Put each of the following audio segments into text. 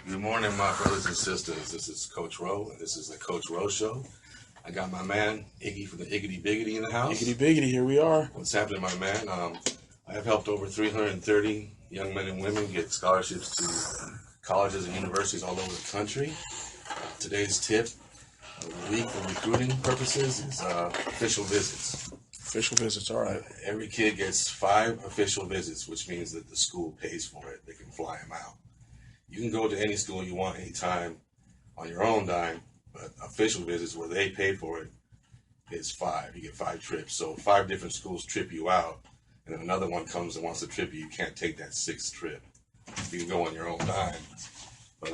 Good morning, my brothers and sisters. This is Coach Rowe, and this is the Coach Rowe Show. I got my man, Iggy from the Iggity Biggity in the house. Iggity Biggity, here we are. What's happening, my man? I have helped over 330 young men and women get scholarships to colleges and universities all over the country. Today's tip of the week for recruiting purposes is official visits. Official visits, all right. Every kid gets 5 official visits, which means that the school pays for it. They can fly them out. You can go to any school you want anytime on your own dime, but official visits where they pay for it is 5. You get 5 trips. So 5 different schools trip you out, and then another one comes and wants to trip you. You can't take that 6th trip. You can go on your own dime, but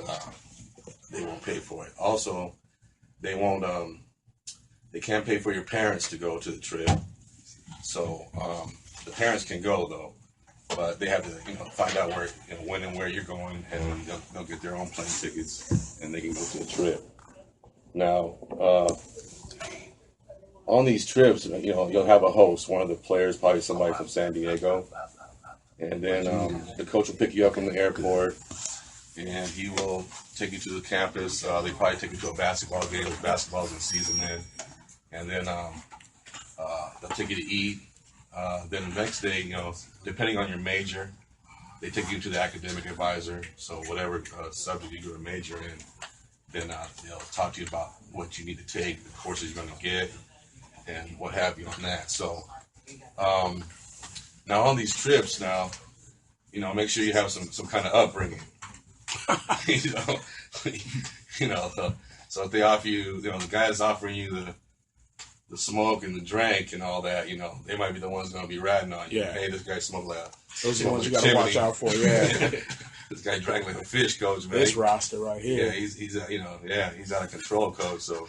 they won't pay for it. Also, they won't. They can't pay for your parents to go to the trip. So the parents can go though. But they have to, find out where, when and where you're going, and they'll get their own plane tickets, and they can go to the trip. Now, on these trips, you'll have a host, one of the players, probably somebody from San Diego, and then the coach will pick you up from the airport, and he will take you to the campus. They probably take you to a basketball game if basketball's in season then, and then they'll take you to eat. Then the next day, depending on your major, they take you to the academic advisor. So whatever subject you're going to major in, then they'll talk to you about what you need to take, the courses you're going to get, and what have you on that. So now on these trips, make sure you have some kind of upbringing. So if they offer you, the guy that's offering you the smoke and the drink and all that, they might be the ones going to be ratting on you. Yeah. Hey, this guy smoked like those are the ones you got to watch out for. Yeah. This guy drank like a fish, coach, man. This roster right here. Yeah, he's out of control, coach. So,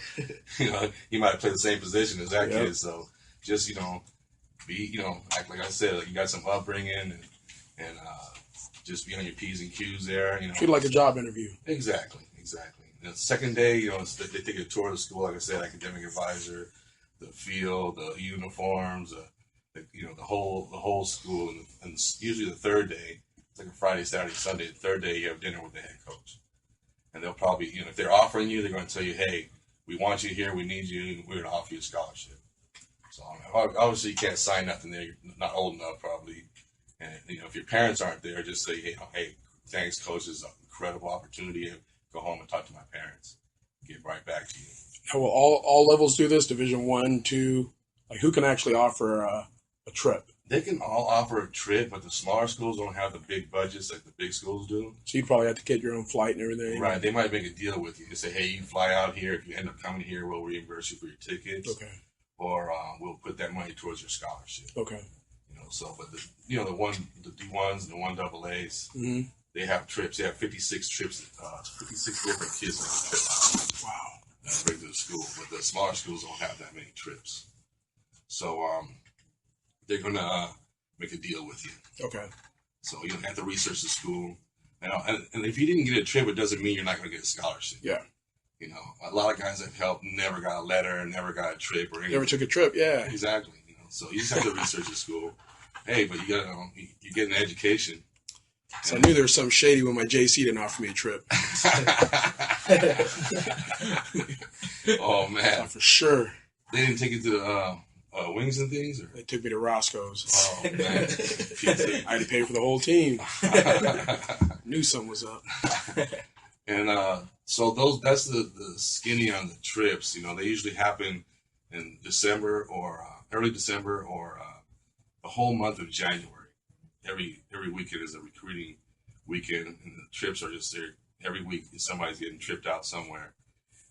he might play the same position as that kid. So, just be act like I said, you got some upbringing and just be on your P's and Q's there. Feel like a job interview. Exactly. The second day, they take a tour of the school. Like I said, academic advisor, the field, the uniforms, the whole school, and usually the third day, it's like a Friday, Saturday, Sunday. The third day, you have dinner with the head coach, and they'll probably, if they're offering you, they're going to tell you, hey, we want you here, we need you, we're going to offer you a scholarship. So obviously, you can't sign nothing there. You're not old enough, probably, and if your parents aren't there, just say, hey, thanks, coach, this is an incredible opportunity. Go home and talk to my parents. Get right back to you. Now, will all levels do this? Division 1, 2? Like, who can actually offer a trip? They can all offer a trip, but the smaller schools don't have the big budgets like the big schools do. So you probably have to get your own flight and everything. Right. They might make a deal with you. They say, hey, you fly out here. If you end up coming here, we'll reimburse you for your tickets. Okay. Or we'll put that money towards your scholarship. Okay. But the D1s and the 1AAs, mm-hmm. They have trips. They have 56 trips, 56 different kids that can trip out. Wow. That's bring to the school. But the smaller schools don't have that many trips. So they're going to make a deal with you. Okay. So you have to research the school. And if you didn't get a trip, it doesn't mean you're not going to get a scholarship. Yeah. A lot of guys that helped never got a letter, never got a trip or anything. Never took a trip, yeah. Exactly. So you just have to research the school. Hey, but you get an education. So I knew there was something shady when my JC didn't offer me a trip. Oh, man. For sure. They didn't take you to the wings and things? Or? They took me to Roscoe's. Oh, man. I had to pay for the whole team. Knew something was up. And so that's the skinny on the trips. They usually happen in December or early December or the whole month of January. Every weekend is a recruiting weekend, and the trips are just there. Every week, somebody's getting tripped out somewhere.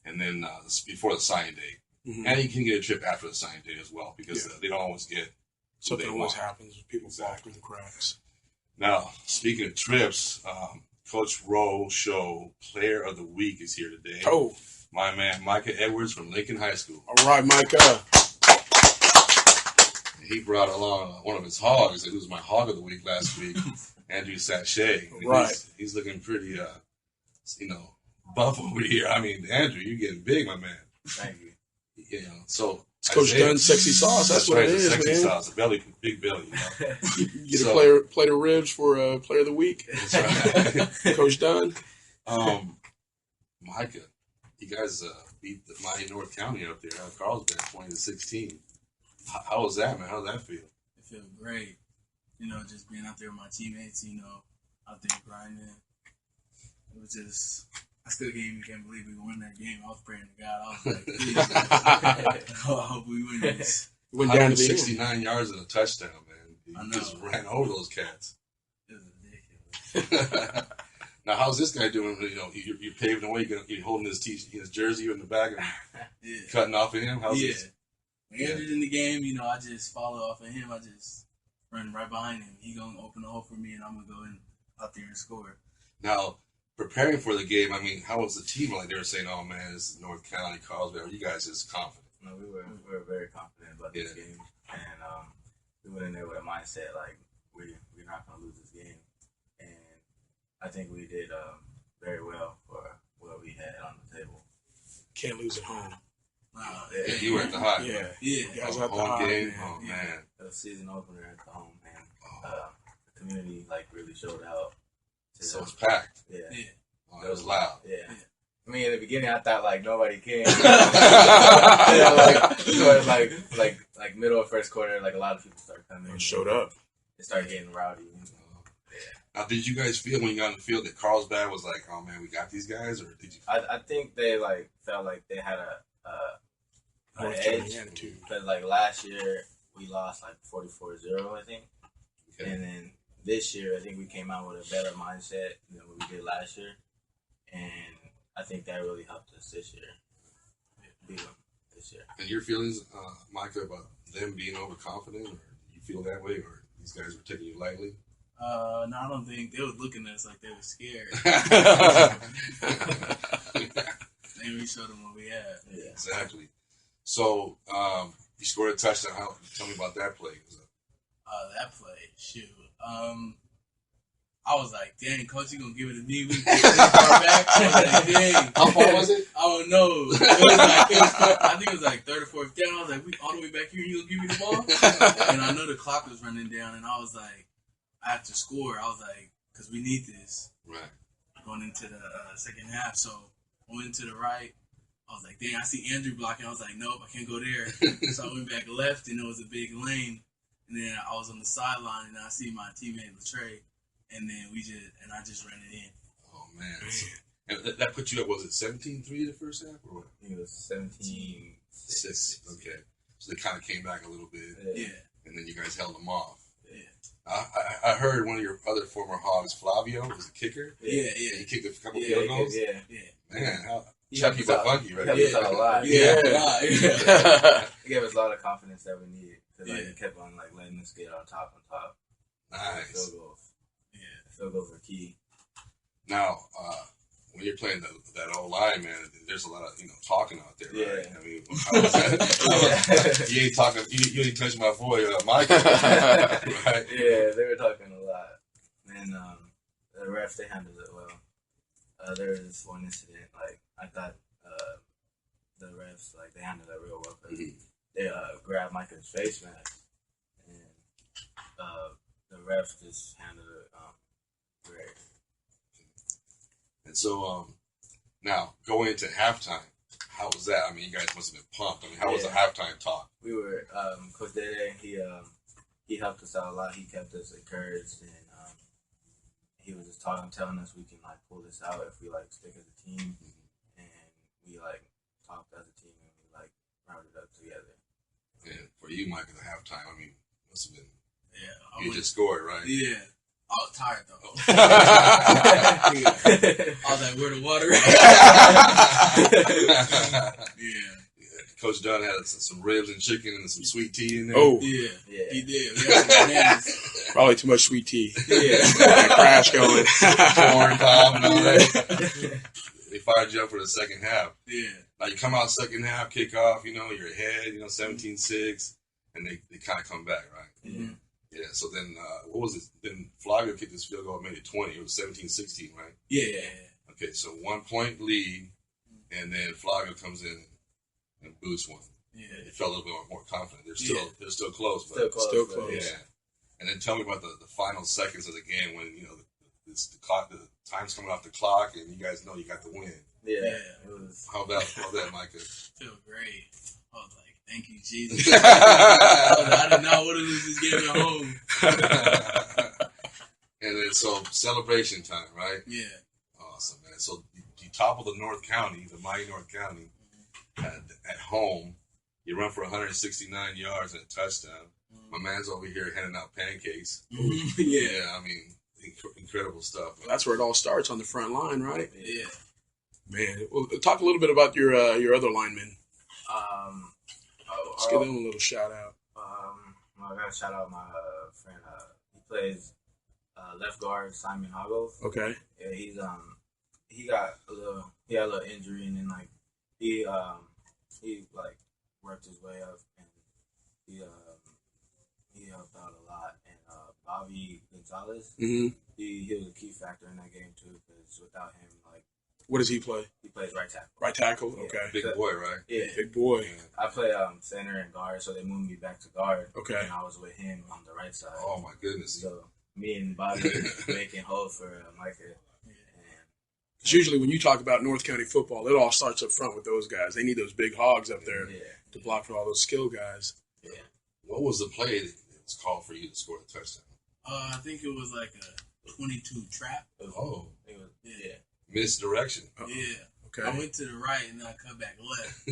And then before the sign day. Mm-hmm. And you can get a trip after the sign day as well, because they don't always get something always happens. People fall through the cracks. Now, speaking of trips, Coach Rowe Show Player of the Week is here today. Oh. My man, Micah Edwards from Lincoln High School. All right, Micah. He brought along one of his hogs. It was my hog of the week last week, Andrew Sachet. Right. He's looking pretty, buff over here. I mean, Andrew, you're getting big, my man. Thank you. So it's Coach Dunn's sexy sauce. That's what right, it is, sexy man. Sauce, big belly. You get a plate of ribs for Player of the Week. That's right. Coach Dunn. Micah, you guys beat the Mighty North County up there out of Carlsbad 20-16. How was that, man? How did that feel? It felt great. Just being out there with my teammates, out there grinding. It was just, I still can't believe we won that game. I was praying to God. I was like, please, I hope we win this. Went down to 69 yards and a touchdown, man. You just ran over those cats. It was ridiculous. Now, how's this guy doing? You're paving the way. You're holding his jersey in the back and cutting off of him. How's this? When Andrew's in the game, I just follow off of him. I just run right behind him. He gonna open the hole for me, and I'm gonna go in out there and score. Now, preparing for the game, I mean, how was the team? Like they were saying, "Oh man, this is North County, Carlsbad." Are you guys just confident? No, we were very confident about this game, and we went in there with a mindset like we're not gonna lose this game, and I think we did very well for what we had on the table. Can't lose at home. Yeah, you were at the high. Yeah. You guys at the home high, game. man. Oh man, the season opener at the home, man. The community really showed out. So it's packed. Yeah. Oh, it was loud. Yeah. I mean, in the beginning, I thought nobody came. Like middle of first quarter, a lot of people started coming. Showed up. It started getting rowdy. Now, did you guys feel when you got on the field that Carlsbad was like, "Oh man, we got these guys," or did you? I think they felt like they had an edge because last year we lost 44-0, I think, and then this year I think we came out with a better mindset than what we did last year, and I think that really helped us this year. Beat them this year. And your feelings, Micah, about them being overconfident, or do you feel that way, or these guys were taking you lightly? No, I don't think they were looking at us like they were scared. And we showed them what we had. Yeah, exactly. So you scored a touchdown. Tell me about that play. That play, shoot. I was like, dang, coach, you gonna give it to me? We get this far back? I was like, dang. How far was it? I don't know. I think it was 3rd or 4th down. I was like, we all the way back here, you gonna give me the ball? And I know the clock was running down, and I was like, I have to score. I was like, because we need this. Right. Going into the second half. So I went to the right. I was like, dang, I see Andrew blocking. I was like, nope, I can't go there. So I went back left, and it was a big lane. And then I was on the sideline, and I see my teammate Latrey, and then I just ran it in. Oh man! And that put you up. Was it 17-3 the first half, or what? I think it was 17-6. Okay, so they kind of came back a little bit. Yeah. And then you guys held them off. Yeah. I heard one of your other former Hogs, Flavio, was a kicker. Yeah. He kicked a couple field goals. Yeah. Man, how Chucky but funky, right? He helped us out a lot. Yeah. He gave us a lot of confidence that we needed because he kept on letting us get on top. Nice. Field goals. Yeah. Field goals are key. Now, when you're playing that old line, man, there's a lot of talking out there, right? Yeah. I mean, how was that? You ain't talking. You ain't touching my boy, Micah, right? Yeah, they were talking a lot, and the refs, they handled it well. There was this one incident, I thought the refs they handled it real well because they grabbed Micah's face mask, and the refs just handled it great. And so, now going into halftime, how was that? I mean, you guys must have been pumped. I mean, how was the halftime talk? We were Coach Dede. He helped us out a lot. He kept us encouraged, and he was just telling us we can pull this out if we stick as a team, and we talked as a team and we rounded up together. And for you, Mike, at the halftime, I mean, must have been. Yeah. You just scored, right? Yeah. I was tired though. I was like, where the water at? Yeah. Coach Dunn had some ribs and chicken and some sweet tea in there. Oh. Yeah. He did. We had some bananas. Probably too much sweet tea. Yeah. That crash going. Corn cob and all that. They fired you up for the second half. Yeah. Now you come out second half, kick off, you're ahead, 17-6, and they kind of come back, right? Mm-hmm. Yeah, so then, what was it? Then Flavio kicked this field goal, made it 20. It was 17-16, right? Yeah. Okay, so 1 point lead, and then Flavio comes in and boosts one. Yeah. You felt a little bit more confident. They're still close. Still close. Yeah. And then tell me about the final seconds of the game when, it's the clock. The time's coming off the clock, and you guys know you got the win. Yeah. It was. How about Micah? Feel great. I was like, thank you, Jesus. I did not want to lose this game at home. And then so celebration time, right? Yeah. Awesome, man. So you topple the North County, the mighty North County, at home. You run for 169 yards and a touchdown. My man's over here handing out pancakes. Yeah. I mean, incredible stuff. Man. That's where it all starts, on the front line, right? Yeah. Man, well, talk a little bit about your other linemen. Let's give them a little shout out. I gotta shout out my friend. He plays left guard, Simon Hoggle. Okay. Yeah, he had a little injury, and then like he like worked his way up, and he helped out a lot. And Bobby Gonzalez, Mm-hmm. he was a key factor in that game too, because without him, like, What does he play? he plays right tackle. Right tackle? Yeah. Okay. Big boy, right? Yeah. Big boy. Yeah. I play center and guard, so they moved me back to guard. Okay. And I was with him on the right side. Oh my goodness. So me and Bobby making hold for Micah. Because usually when you talk about North County football, it all starts up front with those guys. They need those big hogs up there to block for all those skill guys. Yeah. What was the play that was called for you to score the touchdown? I think it was like a 22 trap. Oh. Yeah. Misdirection. Yeah. Okay. I went to the right and then I cut back left.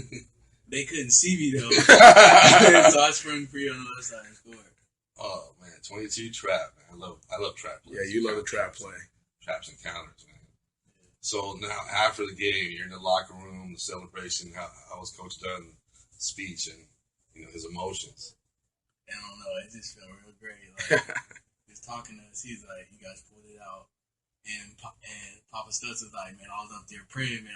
They couldn't see me though. So I sprung free on the left side and scored. Oh man, 22 trap, man. I love trap plays. Yeah, you love the trap play. Traps and counters, man. So now after the game, you're in the locker room, the celebration. How was Coach Dunn's speech and his emotions? I don't know. It just felt real great. Like, just talking to us, he's like, "You guys pulled it out," and Papa Stutz was like, "Man, I was up there praying, man."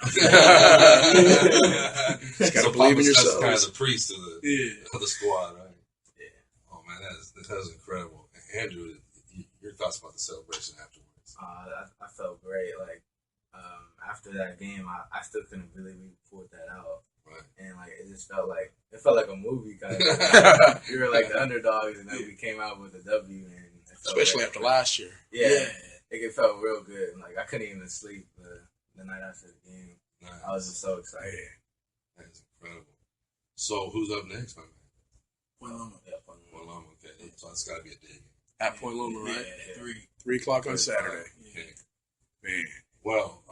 Just gotta So believe in Papa Stutz yourself. kind of the priest of the Yeah. squad, right? Yeah. Oh man, that is incredible. Andrew, your thoughts about the celebration afterwards? I felt great. Like after that game, I still couldn't believe we pulled that out. Right. And like it felt like a movie kind of. We were like the underdogs, and then we came out with a W. And it felt Especially great. after last year. Yeah. It felt real good. And, like I couldn't even sleep the night after the game. Nice. I was just so excited. That is incredible. So who's up next, my man? Point Loma. Point Loma. Okay, so it's got to be a day game. At Point Loma, right? Yeah, 3. 3 o'clock on Saturday. Okay. Man. Well,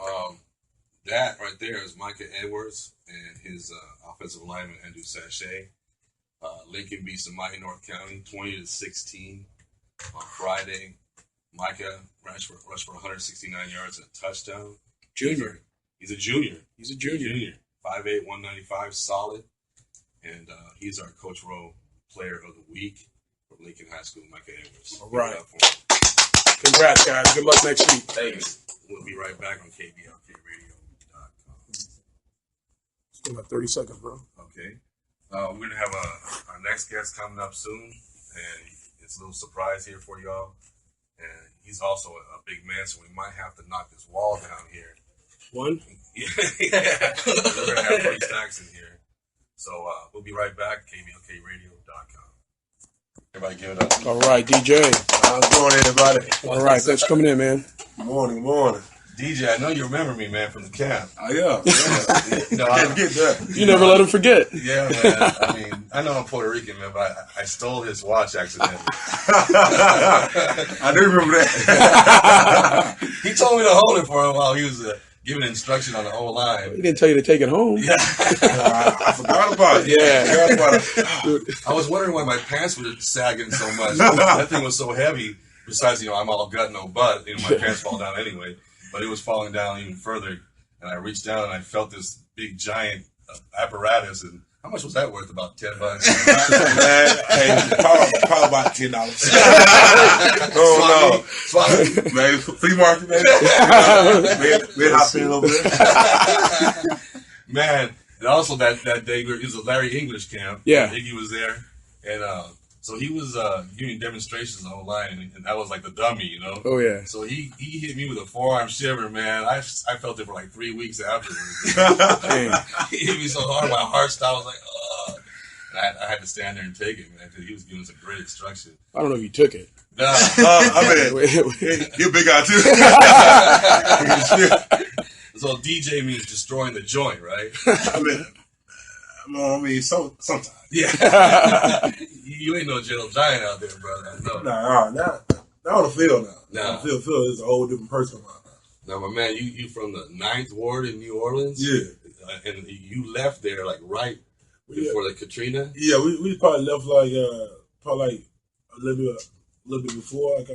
that right there is Micah Edwards and his offensive lineman Andrew Sachet. Lincoln beats the mighty North County 20-16 on Friday. Micah rushed for 169 yards and a touchdown. Junior. He's a junior. 5'8", 195, solid. And he's our Coach Rowe Player of the Week from Lincoln High School, Micah Edwards. All right. Give it up for him. Congrats, guys. Good luck next week. Thanks. We'll be right back on KBLKradio.com. Still got 30 seconds, bro. Okay. We're going to have our next guest coming up soon, and it's a little surprise here for y'all. And he's also a big man, so we might have to knock this wall down here. One? Yeah. We're going to have 3 stacks in here. So we'll be right back, KBLKradio.com. Everybody give it up. All right, DJ. How's it going, everybody? All right, thanks for coming in, man. Morning. DJ, I know you remember me, man, from the camp. Oh, yeah. I Can't forget that. You never let him forget. Yeah, man. I mean, I know I'm Puerto Rican, man, but I stole his watch accidentally. I do remember that. He told me to hold it for him while he was giving instruction on the whole He line. didn't tell you to take it home. Yeah. I forgot about it. Yeah. I forgot about it. I was wondering why my pants were sagging so much. That thing was so heavy. Besides, I'm all gut, no butt. My pants fall down anyway. But it was falling down even further. And I reached down and I felt this big, giant apparatus. And how much was that worth? About $10. Man, hey, probably about $10. Oh, no. Man, flea market, man. We hop in over there. Man, and also that day, it was a Larry English camp. Yeah. Iggy was there. And so he was giving demonstrations online, and that was like the dummy, Oh, yeah. So he hit me with a forearm shiver, man. I felt it for like 3 weeks afterwards. Dang. He hit me so hard, my heart stopped. I was like, ugh. And I had to stand there and take it, man, because he was giving some great instruction. I don't know if you took it. I mean, you're a big guy too. So DJ means destroying the joint, right? I mean, sometimes. Yeah. You ain't no gentle giant out there, brother. No. Not on the field now. Nah. On the field is a whole different person now. Now, my man, you from the 9th Ward in New Orleans? Yeah. And you left there like right before the Katrina? Yeah, we probably left like a little bit before, like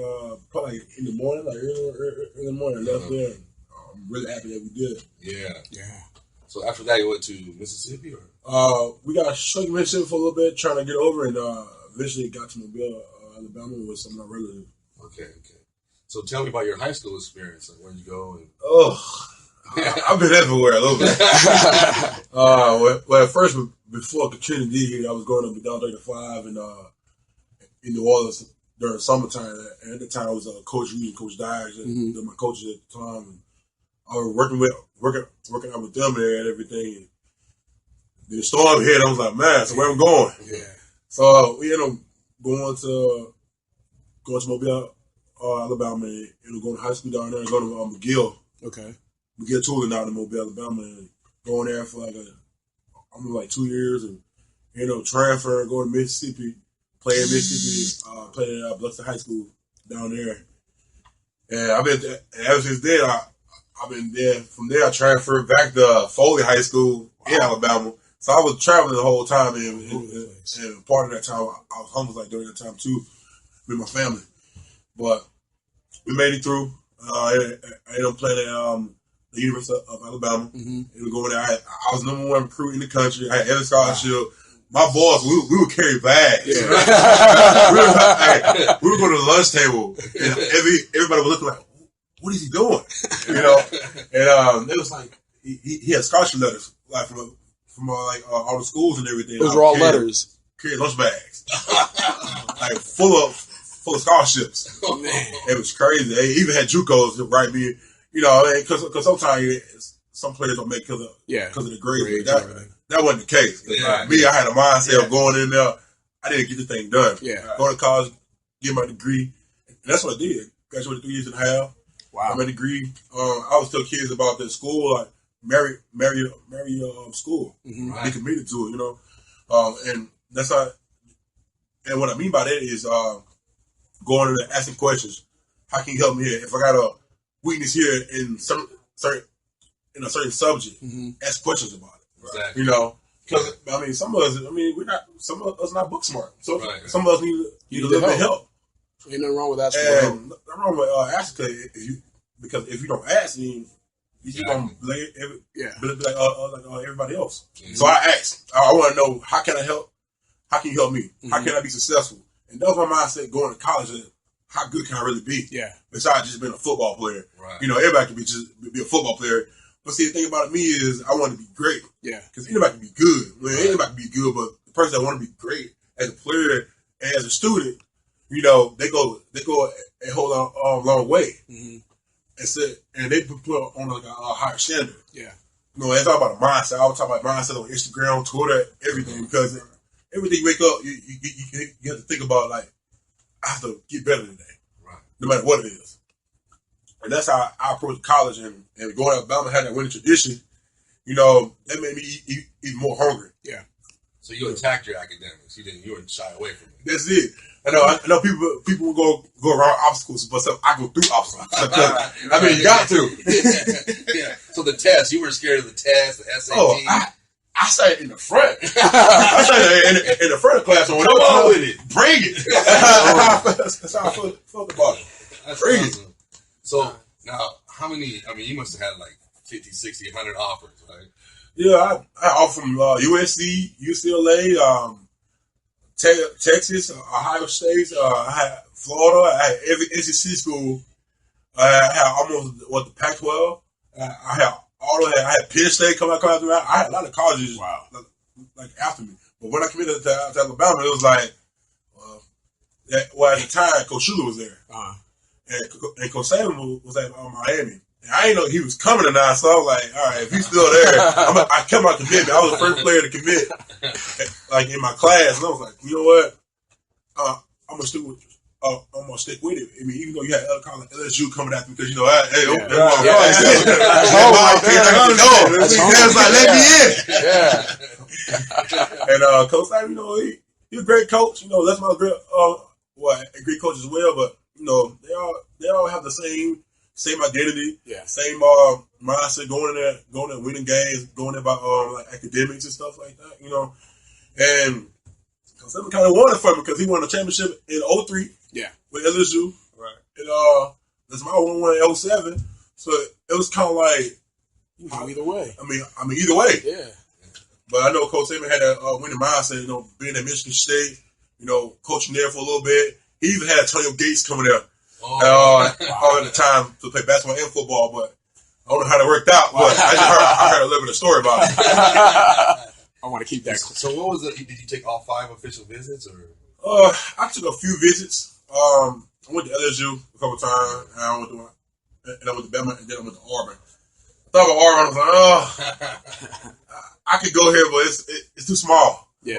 probably like in the morning, like early in the morning. Left there. I'm really happy that we did. Yeah. So after that, you went to Mississippi, or? We got stuck in Mississippi for a little bit, trying to get over, and eventually got to Mobile, Alabama, with some of my relatives. Okay. So tell me about your high school experience. Like, where'd you go? I've been everywhere a little bit. Well, at first, before Katrina did hit, I was going up and down 35 in New Orleans during summertime. And at the time, it was Coach Reed and Coach Dyers, and they're my coaches at the time. And I was working out with them there and everything. And the storm hit. I was like, man, so where I'm going? Yeah. So we ended up going to Mobile, Alabama, and going to high school down there, and going to McGill. Okay. McGill Tooling down in Mobile, Alabama, and going there for like 2 years, and transferring, going to Mississippi, playing Mississippi, playing at Biloxi High School down there. And I've been ever since then. I've been there. From there, I transferred back to Foley High School in Alabama. So I was traveling the whole time, and part of that time I was homeless like during that time too, with my family. But we made it through. I ended up playing at the University of Alabama. And going there, I was number 1 recruit in the country. I had every scholarship. Wow. My boss, we would carry bags. Yeah. we were going to the lunch table, and everybody was looking like, what is he doing? And it was like he had scholarship letters like from all the schools and everything. Those were all letters. Carried lunch bags, like full of scholarships. Oh man, it was crazy. They even had JUCOs to write me. Because sometimes some players don't make because of the grades. That wasn't the case. Yeah. Me, I had a mindset of going in there. I didn't get the thing done. Yeah. Going to college, get my degree. And that's what I did. Graduated 3 years and a half. Wow. Got my degree. I was telling kids about the school, like marry school. Right. Be committed to it, and that's how. And what I mean by that is going in there asking questions. How can you help me here? If I got a weakness here in a certain subject, ask questions about it. Exactly. Because some of us not book smart, so some of us need a little bit of help. Ain't nothing wrong with asking. And nothing wrong with asking because if you don't ask, then you just gonna be like everybody else. So I asked. I want to know, how can I help? How can you help me? How can I be successful? And that was my mindset going to college. How good can I really be? Yeah. Besides just being a football player. Right. Everybody can be a football player. But see, the thing about me is I want to be great. Yeah. Because anybody can be good. Anybody can be good, but the person that want to be great as a player and as a student, they go a whole long way. And they put on like a higher standard. Yeah. It's all about a mindset. I was talking about mindset on Instagram, Twitter, everything. Because everything you wake up, you have to think about, like, I have to get better today. Right. No matter what it is. And that's how I approached college, and going to Alabama had that winning tradition. That made me even more hungry. Yeah. So you attacked your academics. You were shy away from it. That's it. I know people will go around obstacles, but I go through obstacles. You got to. Yeah. So the test, you were scared of the test, the SAT. Oh, I sat in the front. I sat in the front of the class. Come on with it. Bring it. That's how I felt about it. That's crazy. Awesome. So now, how many? You must have had like 50, 60, 100 offers, right? Yeah, I offered from USC, UCLA, Texas, Ohio State. I had Florida. I had every SEC school. I had almost the Pac-12. I had Penn State come out after me. I had a lot of colleges like after me. But when I committed to Alabama, it was like, at the time, Coach Schuler was there. And Coach Saban was at Miami. And I didn't know he was coming or not, so I was like, all right, if he's still there, I kept my commitment. I was the first player to commit, like in my class. And I was like, you know what? I'm going to stick with I'm gonna stick with it. I mean, even though you had other college LSU coming after me because and Coach Simon, he's a great coach. That's my great a great coach as well. But they all have the same identity, same mindset, going in winning games, going in about like academics and stuff like that. And Coach Simon kind of won it for me because he won the championship in 03. With LSU, right? And that's my one in 07. So it was kind of like either way. I mean either way. Yeah. But I know Coach Saban had a winning mindset. Being at Michigan State, coaching there for a little bit. He even had Antonio Gates coming there all at the time to play basketball and football. But I don't know how that worked out. But I heard a little bit of story about it. I want to keep that. So what was it? Did you take all 5 official visits, or? I took a few visits. I went to LSU a couple times, and I went to Bama, and then I went to Auburn. I thought about Auburn. I was like, I could go here, but it's too small. Yeah,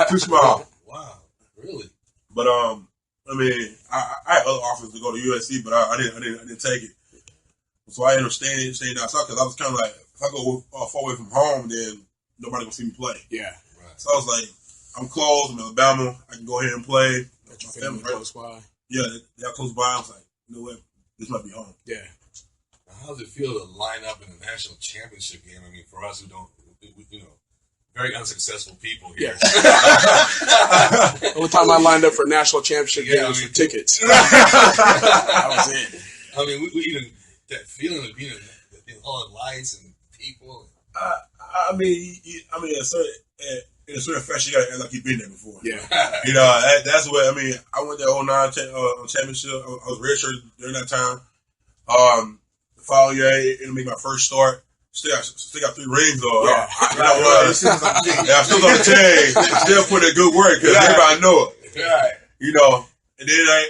too small. Wow, really? But I had other offers to go to USC, but I didn't take it. So I ended up staying outside because I was kind of like, if I go far away from home, then nobody gonna see me play. Yeah. Right. So I was like, I'm close. I'm in Alabama. I can go ahead and play. My family close by. Yeah, they're close by. I was like, you know what? This might be home. Yeah. How does it feel to line up in a national championship game? I mean, for us who don't, very unsuccessful people here. Yeah. The only time I lined up for a national championship game was for tickets. That was it. I mean, we even that feeling of being all the lights and people. I mean, in a certain fashion, you gotta act like you've been there before. Yeah. That's what I mean. I went to 09 championship. I was redshirted during that time. The following year, it made my first start. Still got 3 rings on. Yeah. I'm still on the team. Still put in good work because everybody know it. Right. And then I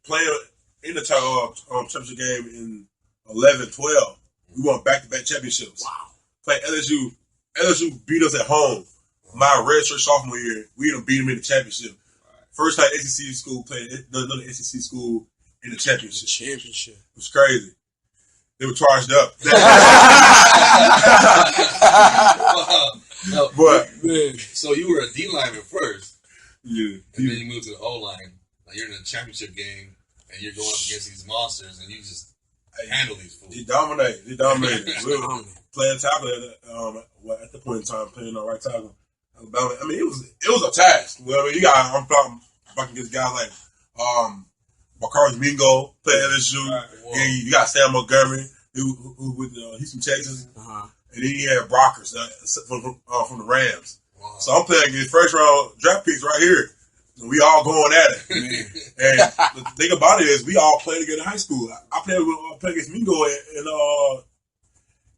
playing in the championship game in 11-12. We won back-to-back championships. Wow. Played LSU. LSU beat us at home. My redshirt sophomore year, we ended up beating them in the championship. First time SEC school played another SEC school in the championship. It was crazy. They were charged up. But so you were a D lineman first. Yeah. And then you moved to the O line. Like you're in a championship game and you're going up against these monsters and you just handle these fools. They dominated. We were playing tackle at the point in time, playing on right tackle. Alabama. I mean, it was a task. Well, I mean, I'm talking against guys like Bakari Mingo, playing LSU. Right. You got Sam Montgomery, who with Houston, Texas. And then you had Brockers from the Rams. Wow. So I'm playing against first round draft picks right here. And we all going at it. And the thing about it is we all played together in high school. I played against Mingo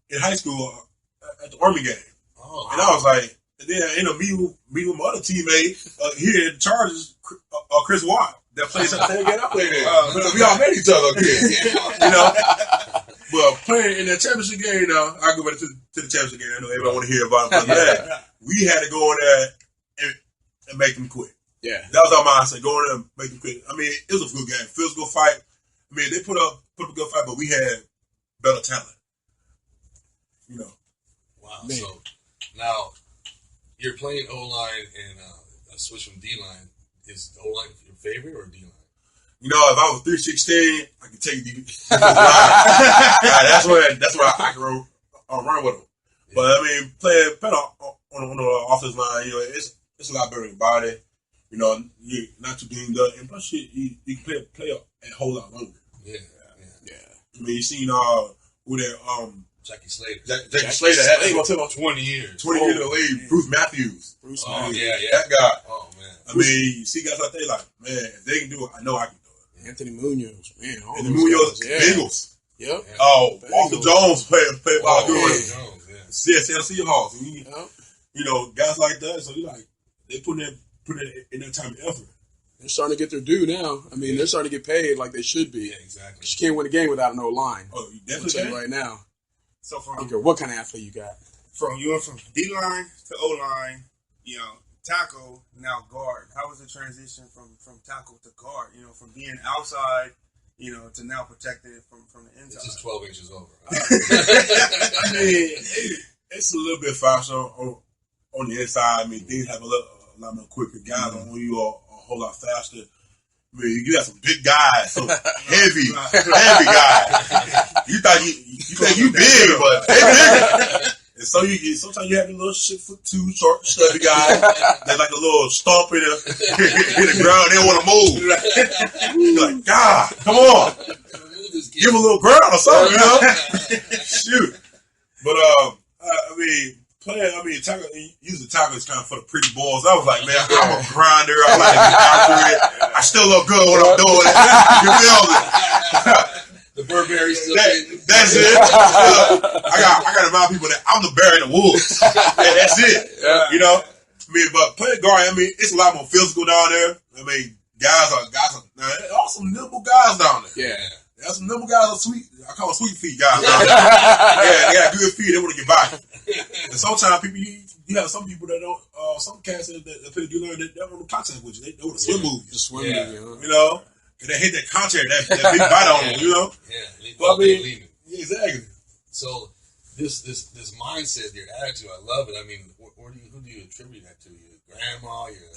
in high school at the Army game. Oh, and I was like, and then meet with my other teammate here in Chargers, Chris Watt, that plays at the same game I played in. We all met each other again, But playing in that championship game, I go back to the championship game. I know everybody want to hear about it, but we had to go in there and make them quit. Yeah, that was our mindset. Go in there and make them quit. I mean, it was a good game, physical fight. I mean, they put up a good fight, but we had better talent. Wow. Man. So now you're playing O-line and a switch from D-line. Is O-line your favorite or D-line? If I was 316, I could take D. That's where I can run with them. Yeah. But I mean, playing on the offensive line, it's a lot better than body. You're not too dinged up, and plus you can play a whole lot longer. Yeah. I mean, you seen who that Jackie Slater. Jackie Slater had 20 years. 20 years in the league. Bruce Matthews. Yeah. That guy. Oh, man. I mean, you see guys like that, like, man, if they can do it, I know I can do it. Anthony Munoz, man. Anthony Munoz, Bengals. Yep. Oh, Walter Jones played ball good. Jones, Seahawks. Guys like that. So you like, they put in that time and effort. They're starting to get their due now. I mean, they're starting to get paid like they should be. Yeah, exactly. You can't win a game without an O-line. Oh, you definitely can. Right now. So I don't care what kind of athlete you got. From D-line to O-line, tackle, now guard. How was the transition from tackle to guard? You know, from being outside, you know, to now protecting it from the inside. It's just 12 inches over. I mean, it's a little bit faster on the inside. I mean, things have a lot more quicker. Guys on you are a whole lot faster. I mean, you got some big guys, some heavy guys. You think you big, but they big. And so sometimes you have a little 6'2", short, stubby guy that's like a little stomp in the ground. They don't want to move. You're like, God, come on, give him a little ground or something, you know? Shoot, but using tackle is kind of for the pretty boys. I was like, man, I'm a grinder. I like to get after it. I still look good when I'm doing it. You feel me? The Burberry still that's it. I got to remind people that I'm the bear in the woods. And that's it. Yeah. You know? I mean, but playing guard, I mean, it's a lot more physical down there. I mean, guys are now, there are some nimble guys down there. Yeah. There's some nimble guys are sweet. I call them sweet feet guys down there. Yeah, they got good feet. They want to get by. And sometimes people, you have some people that don't, some cats that play good learn that don't want to contact with you. They want to swim move you. Just swim move you. You know? And they hit that contact, that big bite on them, you know? Yeah. But I mean, exactly. So this mindset, your attitude, I love it. I mean, who do you attribute that to? Your grandma, your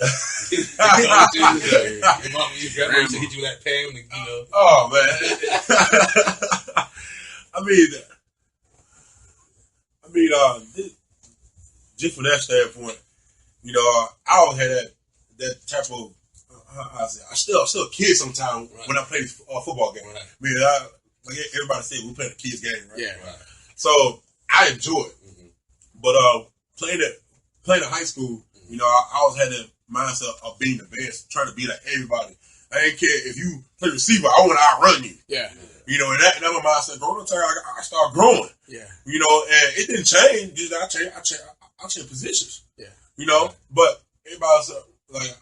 mom, your grandma used to hit you with that pen, you know? Oh man. I mean, just from that standpoint, you know, I always had that type of. I still a kid sometimes when I play football game. Right. I mean, like everybody said, we play a kid's game, right? Yeah. Right. So I enjoy it, but playing in high school, you know, I always had that mindset of being the best, trying to be like everybody. I didn't care if you play receiver, I want to outrun you. Yeah. You know, and that my mindset. Growing up, I started growing. Yeah. You know, and it didn't change. Just I changed positions. Yeah. You know, but everybody's like.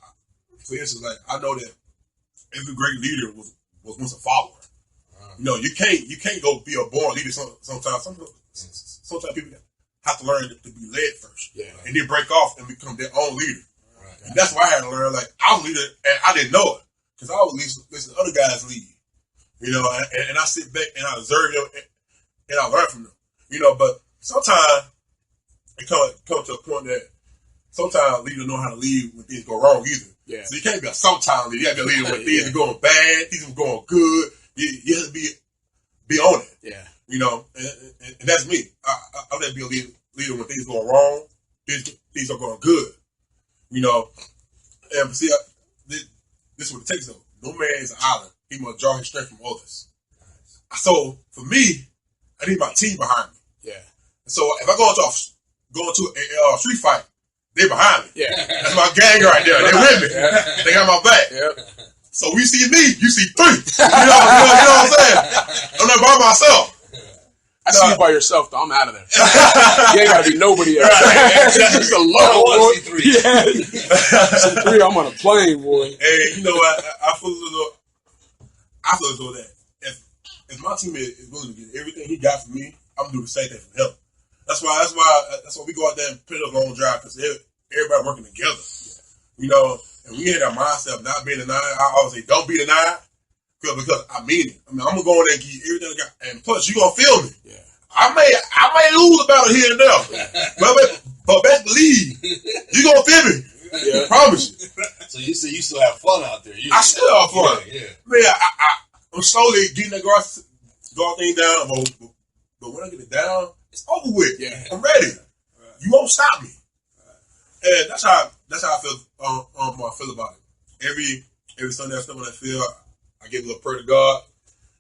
For instance, like I know that every great leader was once a follower. You know, you can't go be a born leader. Sometimes people have to learn to be led first, and then break off and become their own leader. Right. And that's why I had to learn. Like I was a leader, and I didn't know it because I was listen to other guys lead. You know, and I sit back and I observe them, and I learn from them. You know, but sometimes it come to a point that sometimes leaders know how to lead when things go wrong either. Yeah. So you can't be a sometime leader. You got to be a leader when things are going bad, things are going good. You have to be on it. Yeah. You know, and that's me. I let be a leader when things are going wrong, things are going good. You know, and see, this is what it takes though. No man is an island. He must draw his strength from others. Nice. So for me, I need my team behind me. Yeah. And so if I go into a street fight, they behind me. Yeah. That's my gang right there. They with me. Yeah. They got my back. Yep. So we see me, you see three. You know what I'm saying? I'm not by myself. I see you by yourself, though. I'm out of there. You ain't got to be nobody else. Just a low boy. See three. Yeah. See three, I'm on a plane, boy. Hey, you know what? I feel as though that if my team is willing to get everything he got from me, I'm going to do the same thing for him. That's why we go out there and put a long drive because everybody working together. You know, and we had that mindset of not being a nine. I always say, don't be the nine because I mean it. I mean, I'm going to go in there and give you everything I got. And plus, you're going to feel me. Yeah. I may lose a battle here and there. but best believe, you're going to feel me. Yeah. I promise you. So you say you still have fun out there. I still have fun. Yeah. Man, I'm slowly getting that guard thing down. But when I get it down, it's over with. Yeah. I'm ready. You won't stop me. And that's how I feel. I feel about it. Every Sunday I step on that field, I give a little prayer to God.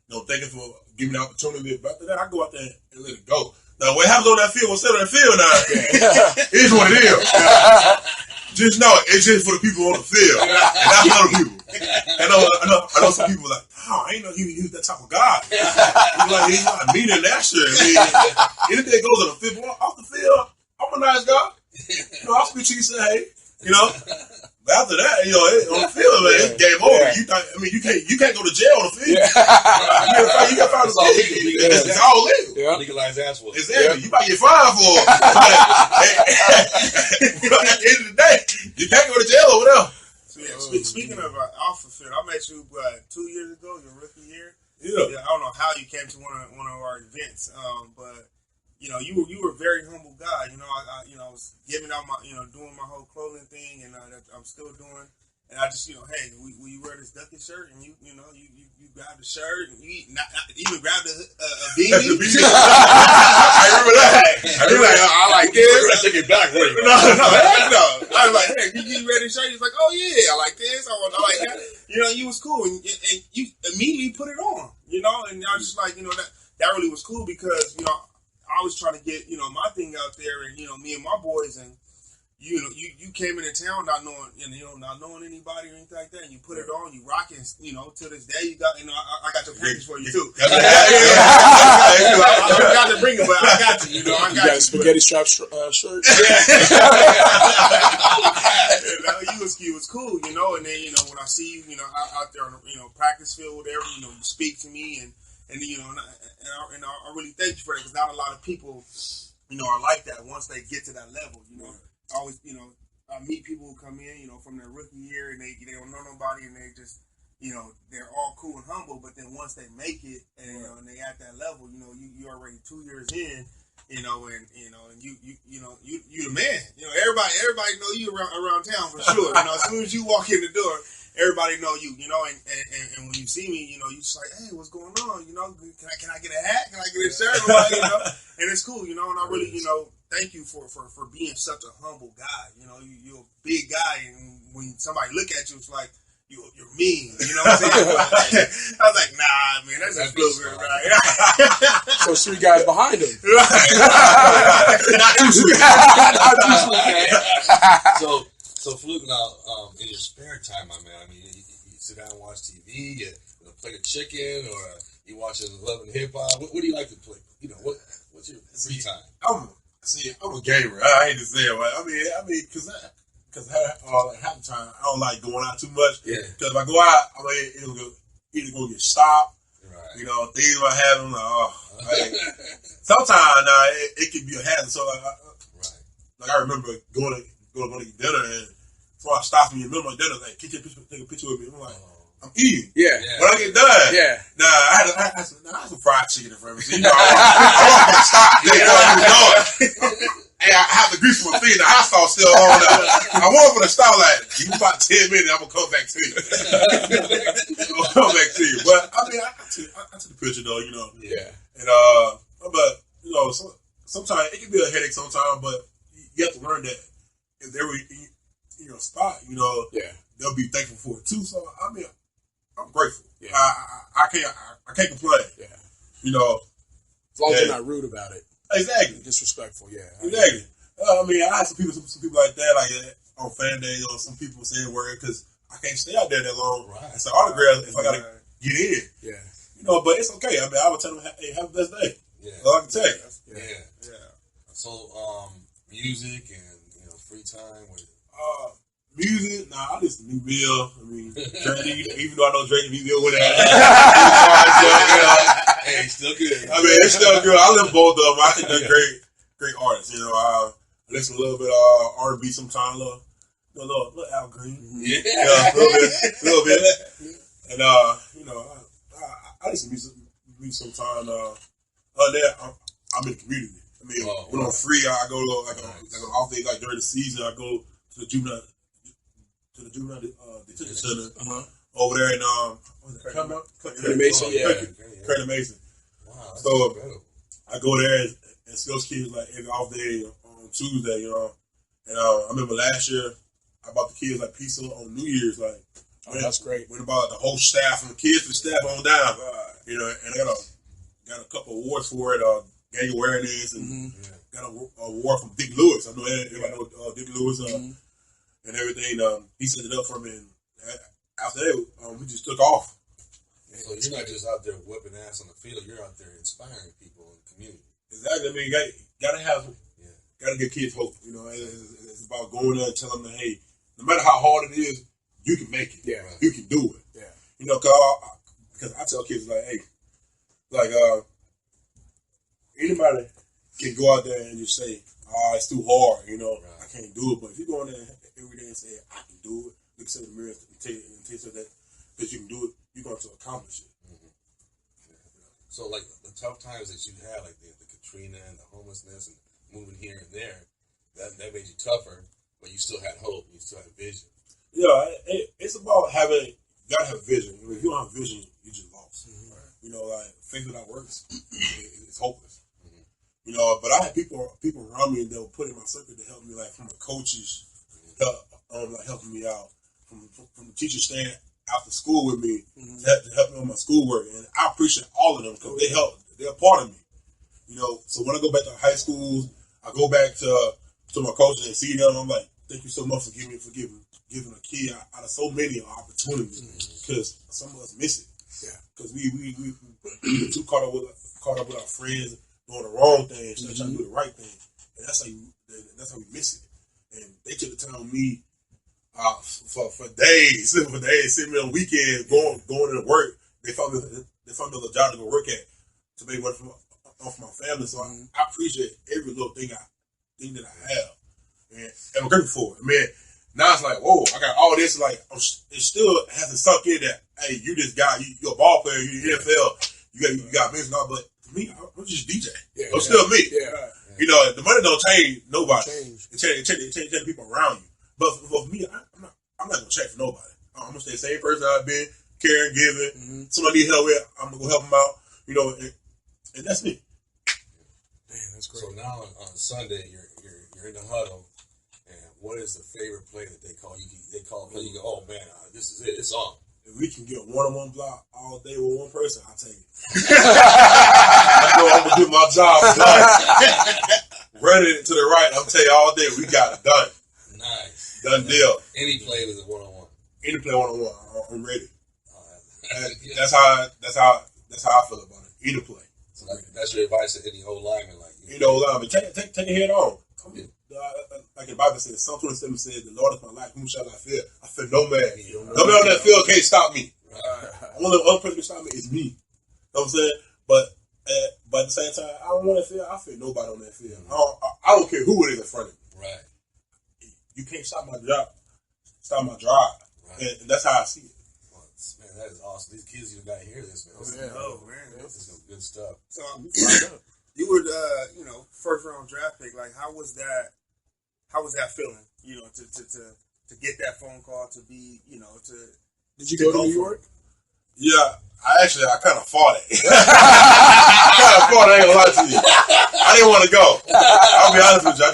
You know, thank Him for giving me the opportunity. But after that, I go out there and let it go. Now, what happens on that field, what's on that field now, it is what it is. Just know it's just for the people on the field. And that's other people. I know some people like, oh, I ain't know he was that type of guy. He's not mean and nasty. I mean, anything goes on the field, off the field, I'm a nice guy. You know, I'll speak to you and say, hey, you know. But after that, you know, on the field, man, it's game over. Yeah. You can't go to jail on the field. Yeah. You got fined. It's all legal. Yeah. Legalized asshole. Exactly. Yeah. You might get fined for it. But at the end of the day, you can't speaking of Alpha Fit, I met you 2 years ago, your rookie year. Yeah. I don't know how you came to one of our events, but you were a very humble guy. I was giving out my doing my whole clothing thing, and that I'm still doing. And I just, hey, will you wear this Ducky shirt? And you grabbed the shirt, and you even grabbed a beanie. I remember that. I like this. I take it back. Wait. No. I was like, hey, you ready to shirt? He's like, oh yeah, I like this. I like that. You was cool, and you immediately put it on. And I was just like, that really was cool because I was trying to get my thing out there, and me and my boys, and you came into town not knowing anybody or anything like that, and you put it on, you rock it, to this day you got I got your package for you too. I forgot to bring it, but I got you. I got a spaghetti strap shirt. You was cool, and then when I see you, out there on the practice field, whatever, you speak to me, and I really thank you for that because not a lot of people, are like that once they get to that level, I always, I meet people who come in, from their rookie year and they don't know nobody and they just, they're all cool and humble. But then once they make it and they at that level, you already 2 years in, and you the man. Everybody know you around town for sure. As soon as you walk in the door, everybody know you. And when you see me, you just like, hey, what's going on? Can I get a hat? Can I get a shirt? And it's cool. And I really, thank you for being such a humble guy. You're a big guy, and when somebody look at you, it's like you're mean. What I'm saying? I was like, nah, man, that's just Fluker, right? So 3 guys behind him. Not too sweet. So Fluker, now in your spare time, my man, I mean, you sit down and watch TV, you play a chicken, or you watch Love and Hip Hop. What do you like to play? What's your free time? I'm a gamer. I hate to say it, but I mean, because half the time I don't like going out too much. Yeah. Because if I go out, I'm either go get stopped. Right. Things might happen. Sometimes it can be a hazard. So like I remember going to eat dinner, and before I stopped me in the middle of dinner, like, can you take a picture with me? I'm like, I'm eating. Yeah. When I get done, I had some fried chicken in front of me. So, I want to stop. And I have to grease my feet. The hot sauce still on there. I want to stop. Like, give me about 10 minutes. I'm gonna come back to you. But I mean, I took the picture though. Yeah. And but sometimes it can be a headache. Sometimes, but you have to learn that if they were in your spot, they'll be thankful for it too. So I mean, I'm grateful. Yeah. I can't complain. Yeah. As long as you're not rude about it. Exactly. Disrespectful. Yeah. Exactly. I mean, I had some people like that, like on fan day, or some people saying word because I can't stay out there that long. Right. It's an autograph if I gotta get in. Yeah. But it's okay. I mean, I would tell them, hey, have the best day. Yeah. That's all I can tell you. Yeah. So, music and free time with. Music, I listen to New Bill. I mean, Drake, even though I know Drake and New Bill with that. Hey, he's still good. I mean, it's still good. I love both of them. I think they're great artists. I listen to a little bit of R&B sometimes. A little Al Green. Yeah. A little bit. And, I listen to music sometimes. I'm in the community. I mean, when I'm free, I go to like an off day, like during the season, I go to the juvenile detention center over there in Curtis Mason. Curtis Mason. Wow, so I go there and see those kids like every off day on Tuesday, And I remember last year I bought the kids like pizza on New Year's, like. That's great. Went about the whole staff, from the kids to the staff on down. And I got a couple awards for it, gang awareness, and got an award from Dick Lewis. I know everybody know Dick Lewis. And everything, he set it up for me. And after that, we just took off. So you're not just out there whipping ass on the field; you're out there inspiring people in the community. Exactly. I mean, you gotta give kids hope. It's about going there and telling them, hey, no matter how hard it is, you can make it. Yeah, you can do it. Yeah. Because I tell kids like, hey, anybody can go out there and just say, it's too hard. I can't do it. But if you go in there every day and say, I can do it, look in the mirror and tell you that because you can do it, you're going to accomplish it. Mm-hmm. Yeah. So, like the tough times that you had, like the Katrina and the homelessness and moving here and there, that made you tougher, but you still had hope. You still had vision. Yeah, it's about having. You gotta have vision. If you don't have vision, you just lost. Mm-hmm. Right? You know, like faith without works, it's hopeless. Mm-hmm. You know, but I had people around me that were put in my circle to help me, like from the coaches, like helping me out, from the teachers staying after school with me to help me on my schoolwork, and I appreciate all of them because they're a part of me. You know, so when I go back to high schools, I go back to my coaches and see them. I'm like, thank you so much for giving a kid out of so many opportunities because some of us miss it. Yeah, because we too caught up with our friends doing the wrong thing instead of trying to do the right thing, and that's how we miss it. And they took the time with me for days, sitting me on the weekend, going to work. They found me a job to go work at to make money for my family. So I appreciate every little thing that I have, and I'm grateful for it. Man, now it's like, whoa, I got all this. Like, it still hasn't sunk in that, hey, you this guy, you're a ball player, you're NFL, you got business, but to me, I'm just DJ. Yeah, I'm still me. Yeah. You know, the money don't change nobody. It change the people around you. But for me, I'm not gonna check for nobody. I'm gonna stay the same person I've been, caring, giving. Somebody need help with, I'm gonna go help them out. You know, and that's me. Man, that's great. So now on Sunday, you're in the huddle. What is the favorite play that they call? They call a play. You go, oh man, this is it. It's on. If we can get a one-on-one block all day with one person, I'll take it. I know I'm gonna do my job done. Running to the right, I'm telling you all day, we got it done. Nice, done deal. Any play with a one-on-one. Any play one-on-one, I'm ready. That's how I feel about it. Either play. So that's your advice to any old lineman, like any old lineman. Take it head on. Like the Bible says, Psalm 27 says, the Lord is my life, whom shall I fear? I fear no man. No man on that field can't stop me. Right. Only one person can stop me is me. You know what I'm saying? But at the same time, I don't want to fear. I fear nobody on that field. I don't care who it is in front of me. Right. You can't stop my job. Stop my drive. Right. And that's how I see it. Well, man, that is awesome. These kids, you got to hear this, man. This is good stuff. So, you were, first round draft pick. Like, how was that feeling? You know, to get that phone call, to be, to. Did you go to New York? Yeah, I kind of fought it. I ain't gonna lie to you. I didn't want to go. I'll be honest with you. I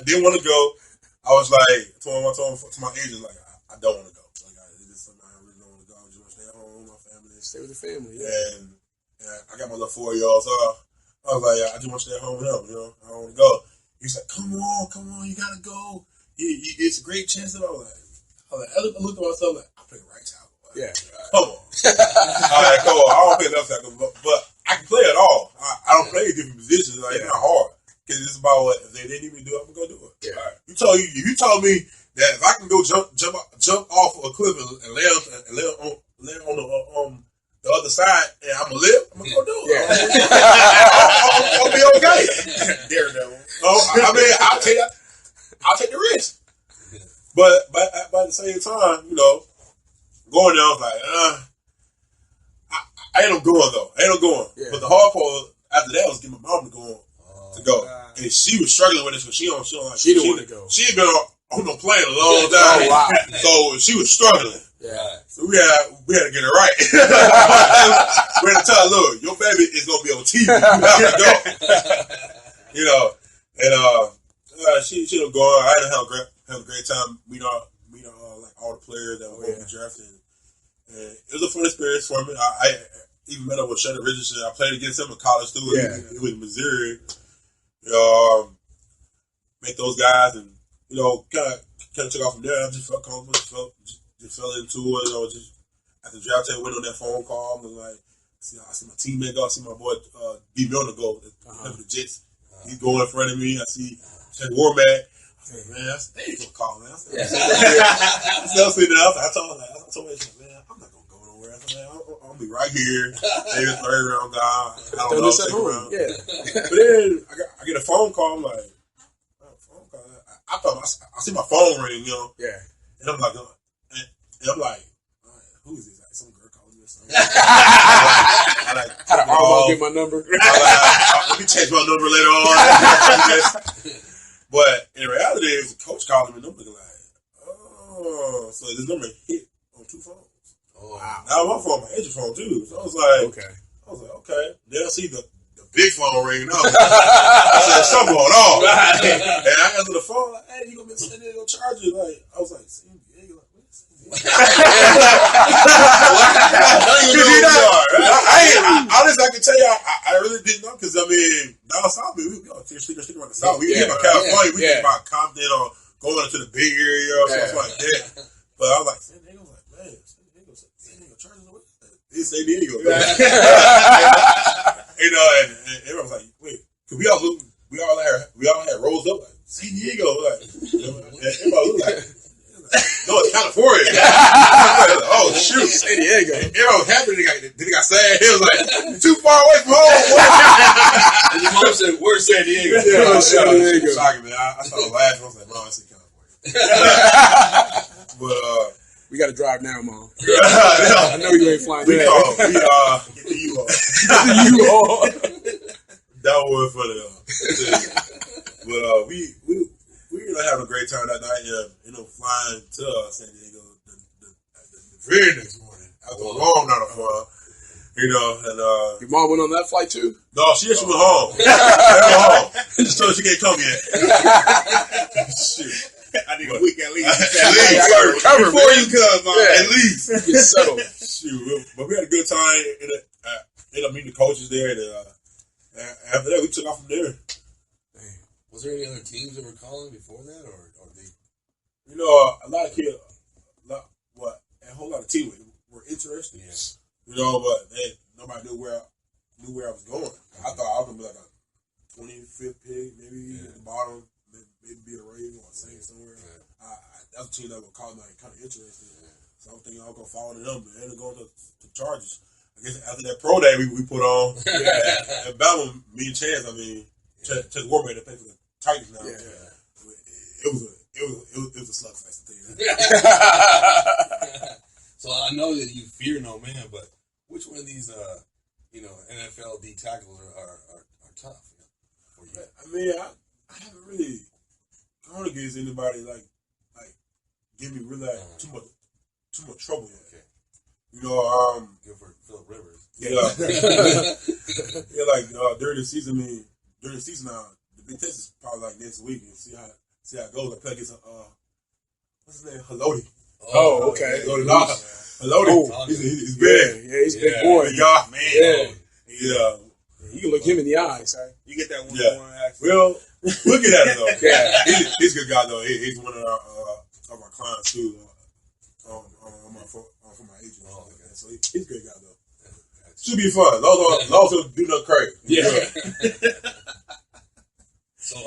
didn't want to go. I was like, told my agent, like, I don't want to go. Like, this is something I really don't want to go. I just want to stay at home with my family. Stay with the family. Yeah. And I got my little 4-year-old, so I was like, I just want to stay at home with him. I don't want to go. He's like, come on, you gotta go. It's a great chance. And I looked at myself like, I play right tackle. Yeah. Come on. All right, come on. I don't play left tackle, but I can play it all. I don't play different positions. Like, it's not hard. Because it's about what if they need me to do, I'm gonna go do it. Yeah. Right. You told me that if I can go jump off of a cliff and lay on the other side and I'm gonna live, I'm gonna go do it. Yeah. I'll be okay. Daredevil. I'll take the risk. But at the same time, going there, I was like, I ain't no going though. Yeah. But the hard part after that was getting my mom to go. And she was struggling with it, so she didn't want to go. She had been on the plane a long time. Oh, wow. So she was struggling. Yeah. So we had to get it right. We had to tell her, look, your baby is gonna be on TV. You have to go. And she was going. I had to have a great time meeting like all the players that were going to be drafted. And it was a fun experience for me. I even met up with Shannon Richardson. I played against him in college too. He was in Missouri. Met those guys and kind of took off from there. I just felt comfortable. Just fell into it. Just after the draft day, went on that phone call. I was like, I see my teammate go. I see my boy D. Milner go. The Jets. He's going in front of me. I see Ted Warmack. I said, man, they ain't gonna call, man. I told her, man, I'm not gonna go nowhere. I said, man, I'm gonna be right here. Maybe a 3rd round guy. I don't know, second round. Yeah. But then I get a phone call. I'm like, phone call. I thought I see my phone ring, Yeah. And I'm like, And I'm like, who is this? Like, some girl calling me or something. I like, How to Armand get my number? Let me change my number later on. But in reality, it was a coach calling me, and I'm looking like, oh, so this number hit on 2 phones. Oh, wow. Now my phone, my agent phone too. So I was like, okay. Then I see the big phone ringing up. I said, something going on. And I answered the phone, like, hey, you gonna be San Diego Chargers? Like, I was like, San Diego, like, what is San Diego? Honestly, I can tell you, I really didn't know, because I mean, down south, we stick around the south. We think about California, we think about Compton or going into the big area or something like that. But I was like, San Diego, like, man, San Diego Chargers, what is that? It's San Diego. You know, and everyone was like, wait, because we all had rolls up like San Diego, like, everybody looked like, no, it's California. Oh shoot, San Diego. Everyone was happy. Then they got sad. He was like, too far away from home. And your mom said, "Where's San Diego?" Yeah, San Diego. Shocking, man. I started laughing. I was like, "Bro, I see California." But we got to drive now, Mom. I know you ain't flying. Get the U-Haul. That was funny. But we ended up having a great time that night. Flying to San Diego the very next morning after a long night of fun. And your mom went on that flight too? No, she went home. She went home. She just told her she can't come yet. Shoot. I need a week at least. I gotta recover before you come, man. At least. Get settled. Shoot. But we had a good time. Ended up meeting the coaches there. And after that, we took off from there. Was there any other teams that were calling before that, or they? A lot of kids, a whole lot of teams were interested. Yes. But nobody knew where I was going. I thought I was gonna be like a 25th pick, maybe at the bottom, maybe be a Raven or a Saint somewhere. Yeah. That's a team that would call me kind of interested. Yeah. So I'm thinking I was gonna follow them, but ended up going to Chargers. I guess after that pro day we put on at Bama, me and Chance, Chance Warman to play for the Titans now. Yeah. It was a slugfest, to tell you that. So I know that you fear no man, but which one of these, NFL D tackles are tough for you? I haven't really gone against anybody like give me really too much trouble yet. Okay. Good for Philip Rivers. Yeah. During the season, now, the big test is probably like next week, and see how it goes. I play against what's his name, Haloti. Oh, okay. Haloti. He's big. Yeah, he's a big boy. Yeah, man. Yeah. You can look him in the eyes, right? You get that one-on-one action. Well, we'll get at it though. Yeah. He's a good guy though. He's one of our clients too. For my agent. So he's a good guy though. Should be fun. Long as don't do nothing crazy. Yeah. So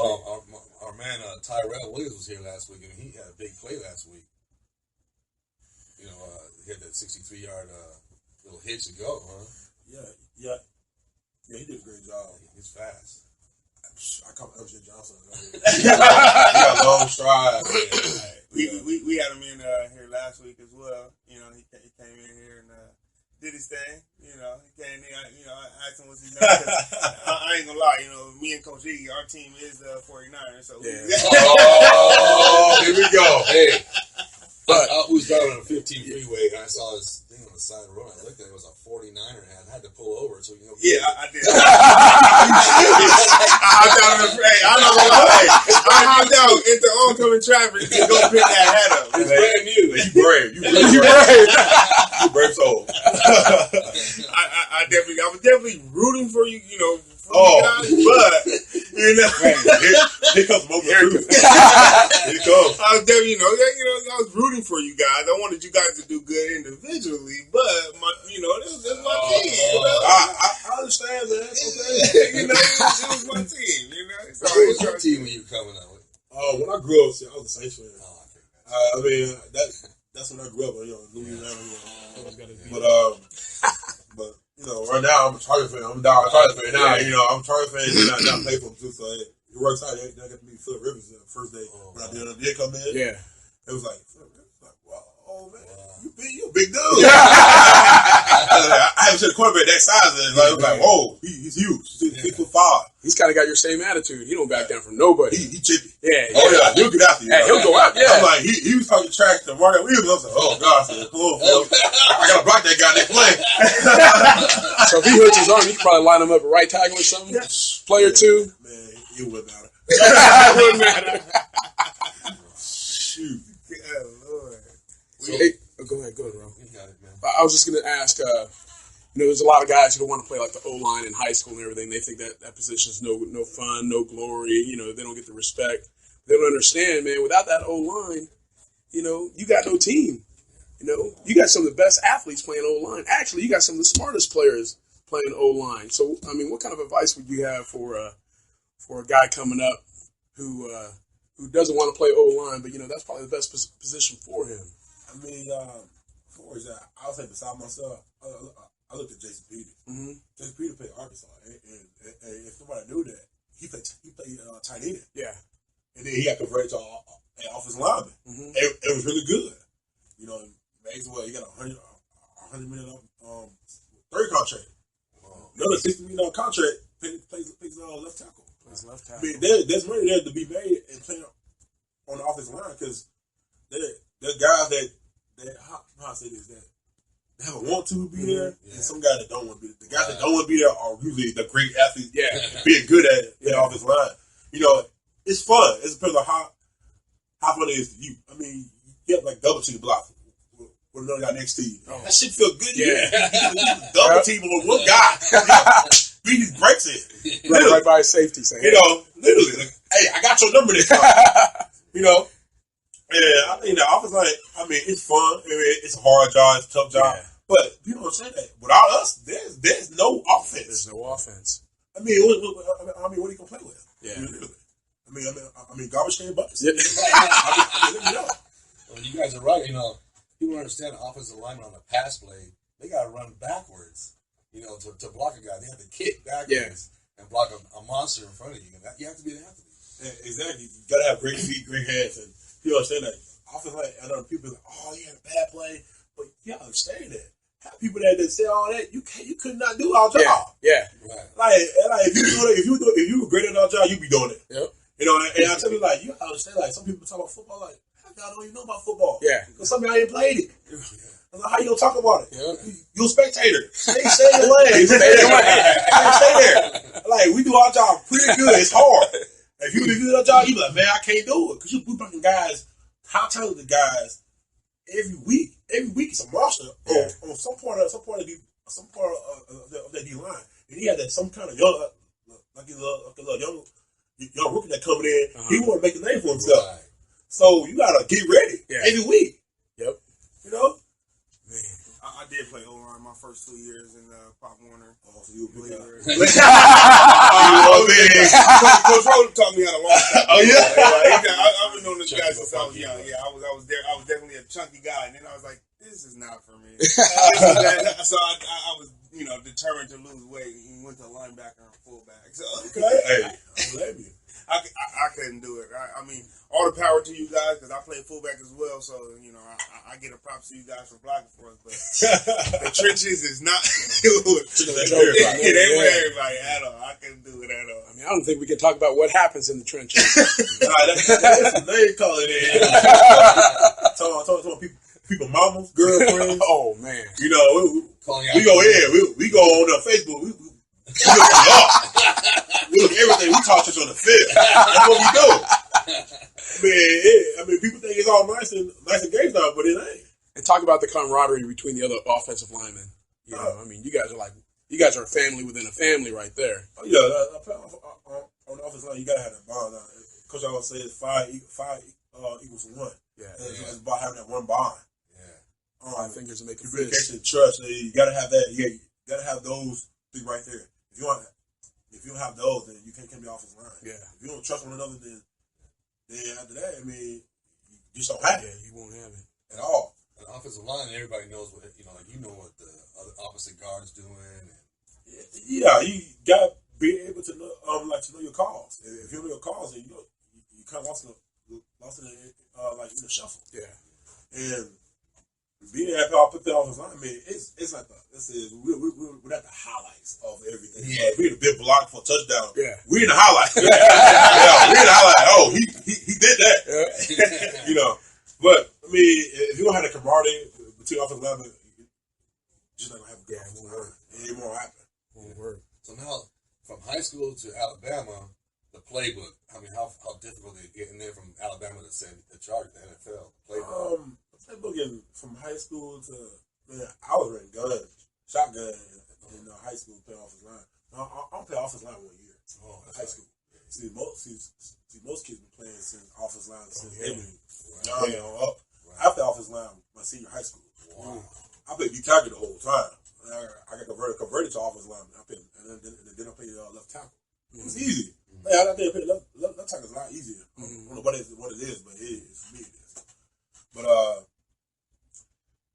our man Tyrell Williams was here last week, and he had a big play last week. He had that 63-yard little hitch to go, huh? Yeah, he did a great job. He's fast. I call him LJ Johnson. He got long strides. We had him in here last week as well. He came in here and did his thing. He came in. I asked him what's he done. I ain't gonna lie. Me and Coach Iggy, our team is the 49ers. So here we go. Hey. But I was driving on a 15 freeway and I saw this thing on the side of the road. I looked at it, it was a 49er hat. I had to pull over so Yeah, I did. I hopped out into oncoming traffic to go pick that hat up. It's brand new. You brave. You brave soul. I was definitely rooting for you, guys, but here comes the moment of truth. Here it comes. I was definitely, I was rooting for you guys. I wanted you guys to do good individually, but this was my team. I understand that. Okay. It was my team. So what was your team when you were coming out with? When I grew up, I was a Saints fan. That's when I grew up. Louisiana. But right now I'm a Chargers fan. I'm a Chargers fan now. I'm a Chargers fan. And I play for them too, so it works out. I got to meet Philip Rivers the first day when I did come in. Yeah, it was like Philip Rivers. Like, wow. old, man. You a big dude. I haven't seen a quarterback that size. And I was like, whoa, he's huge. 6'5". He's kind of got your same attitude. He don't back down from nobody. He chippy. Yeah. Oh yeah, he'll get after you. Yeah, he'll go out. Yeah. I'm like, he was talking trash to Mario Williams. I was like, oh gosh, come on, Phil. I gotta block that guy next play. So if he hurts his arm, you can probably line him up at right tackle or something. Play or two. Man, it wouldn't matter. It wouldn't matter. Shoot. Oh, Lord. Hey, go ahead, bro. I was just going to ask, there's a lot of guys who don't want to play like the O-line in high school and everything. They think that position is no fun, no glory. They don't get the respect. They don't understand, man. Without that O-line, you got no team. You got some of the best athletes playing O-line. Actually, you got some of the smartest players playing O-line. So, I mean, what kind of advice would you have for a guy coming up who doesn't want to play O-line, but, that's probably the best position for him? I mean, for example, I'll say beside myself, I looked at Jason Peters. Mm-hmm. Jason Peters played Arkansas, and if nobody knew that, he played tight end. Yeah. And then he got converted to an offensive lineman. Mm-hmm. It was really good. Amazing. Well, he got $100 million third contract. Another $60 million contract plays left tackle. Plays left tackle. I mean, there's money there to be made and playing on the offensive line because there's guys that how I say this, that they have a want to be there, and some guys that don't want to be there. The guys that don't want to be there are usually the great athletes, being good at it, the offensive line. It's fun. It depends on how fun it is to you. I mean, you have like double team block with another guy next to you. Oh. That shit feel good. Yeah. You double team with one guy. Beat his breaks in. Right by his safety. Saying, literally. Like, hey, I got your number this time. And I think the offense line, I mean, it's fun. It's a hard job. It's a tough job. Yeah. But people don't say that. Without us, there's no offense. There's no offense. I mean, what are you gonna play with? Yeah. I mean, garbage can buckets. Yeah. Let me know. Well, you guys are right. People don't understand the offensive lineman on the pass play. They got to run backwards. To block a guy, they have to kick backwards and block a monster in front of you. You have to be an athlete. Yeah, exactly. You got to have great feet, great hands, and people understand that. Offense like, I know people like, oh, you had a bad play, but you gotta understand that. Have people that say all that, you could not do our job. Yeah. Right. Like if you were great at our job, you'd be doing it. Yep. And I tell you, like, you understand, like, some people talk about football, like, how y'all don't even know about football? Yeah. Because some of y'all ain't played it. I was like, how you gonna talk about it? Yeah. You a spectator. Stay in your lane. Stay there. Like, we do our job pretty good. It's hard. If you do our job, you be like, man, I can't do it. Because we bring guys, high talented guys, every week. Every week it's a monster on some part of that D line. And he had that some kind of young, like a little young rookie that coming in. He want to make a name for himself. Right. So you gotta get ready every week. Yep. Man, I did play O-line my first 2 years in Pop Warner. Oh, so you a big guy. Coach Rhodes taught me how to launch. Oh yeah. I've been knowing this guy since I was young. Yeah, I was there. I was definitely a chunky guy, and then I was like, this is not for me. So I was, determined to lose weight and went to linebacker and fullback. So hey, I blame you. I couldn't do it. I mean, all the power to you guys because I played fullback as well. So I get a props to you guys for blocking for us. But the trenches is not. It ain't for everybody at all. I couldn't do it at all. I mean, I don't think we can talk about what happens in the trenches. They call it in. Talking people, mamas, girlfriends. Oh man, we go in. We go on Facebook. We look at everything. We talk on the field. That's what we do. I mean, people think it's all nice and games now, but it ain't. And talk about the camaraderie between the other offensive linemen. I mean, you guys are a family within a family right there. Oh yeah, on the offensive line, you gotta have that bond. Coach always says 5 equals 1. Yeah, it's about having that one bond. Yeah, 5 fingers to make a fist. Communication, trust. You gotta have that. You gotta have those 3 right there. If you don't have those, then you can't be offensive line. Yeah. If you don't trust one another, then after that, I mean, you just don't have it. Yeah, you won't have it at all. An offensive line, everybody knows what what the other opposite guard's doing. Yeah, you gotta be able to know your calls. If you don't know your calls, then you kind of lost in the shuffle. Yeah. And being at offensive line, I mean, it's like we're at the highlights of everything. Yeah. Like, we had a big block for a touchdown. Yeah. We're in the highlight. Yeah, we're in the highlight. Oh, he did that. Yeah. You know, but I mean, if you don't have the camaraderie between offensive linemen, just not gonna have a good offensive line. It won't happen. Won't work. So now, from high school to Alabama, the playbook. I mean, how difficult is it getting there from Alabama to send the Chargers to the NFL? Playbook. Playbook from high school to I was running shotgun in high school playing offensive line. I'm playing offensive line 1 year. Oh, High school. See, most kids been playing since offensive line since they been young and up. Right. I played offensive line my senior high school. Wow. I played D tackle the whole time. I got converted to offensive line. And then I played left tackle. It was easy. Yeah, I think left tackle is a lot easier. I don't know what it is, but it is. For me, it is. But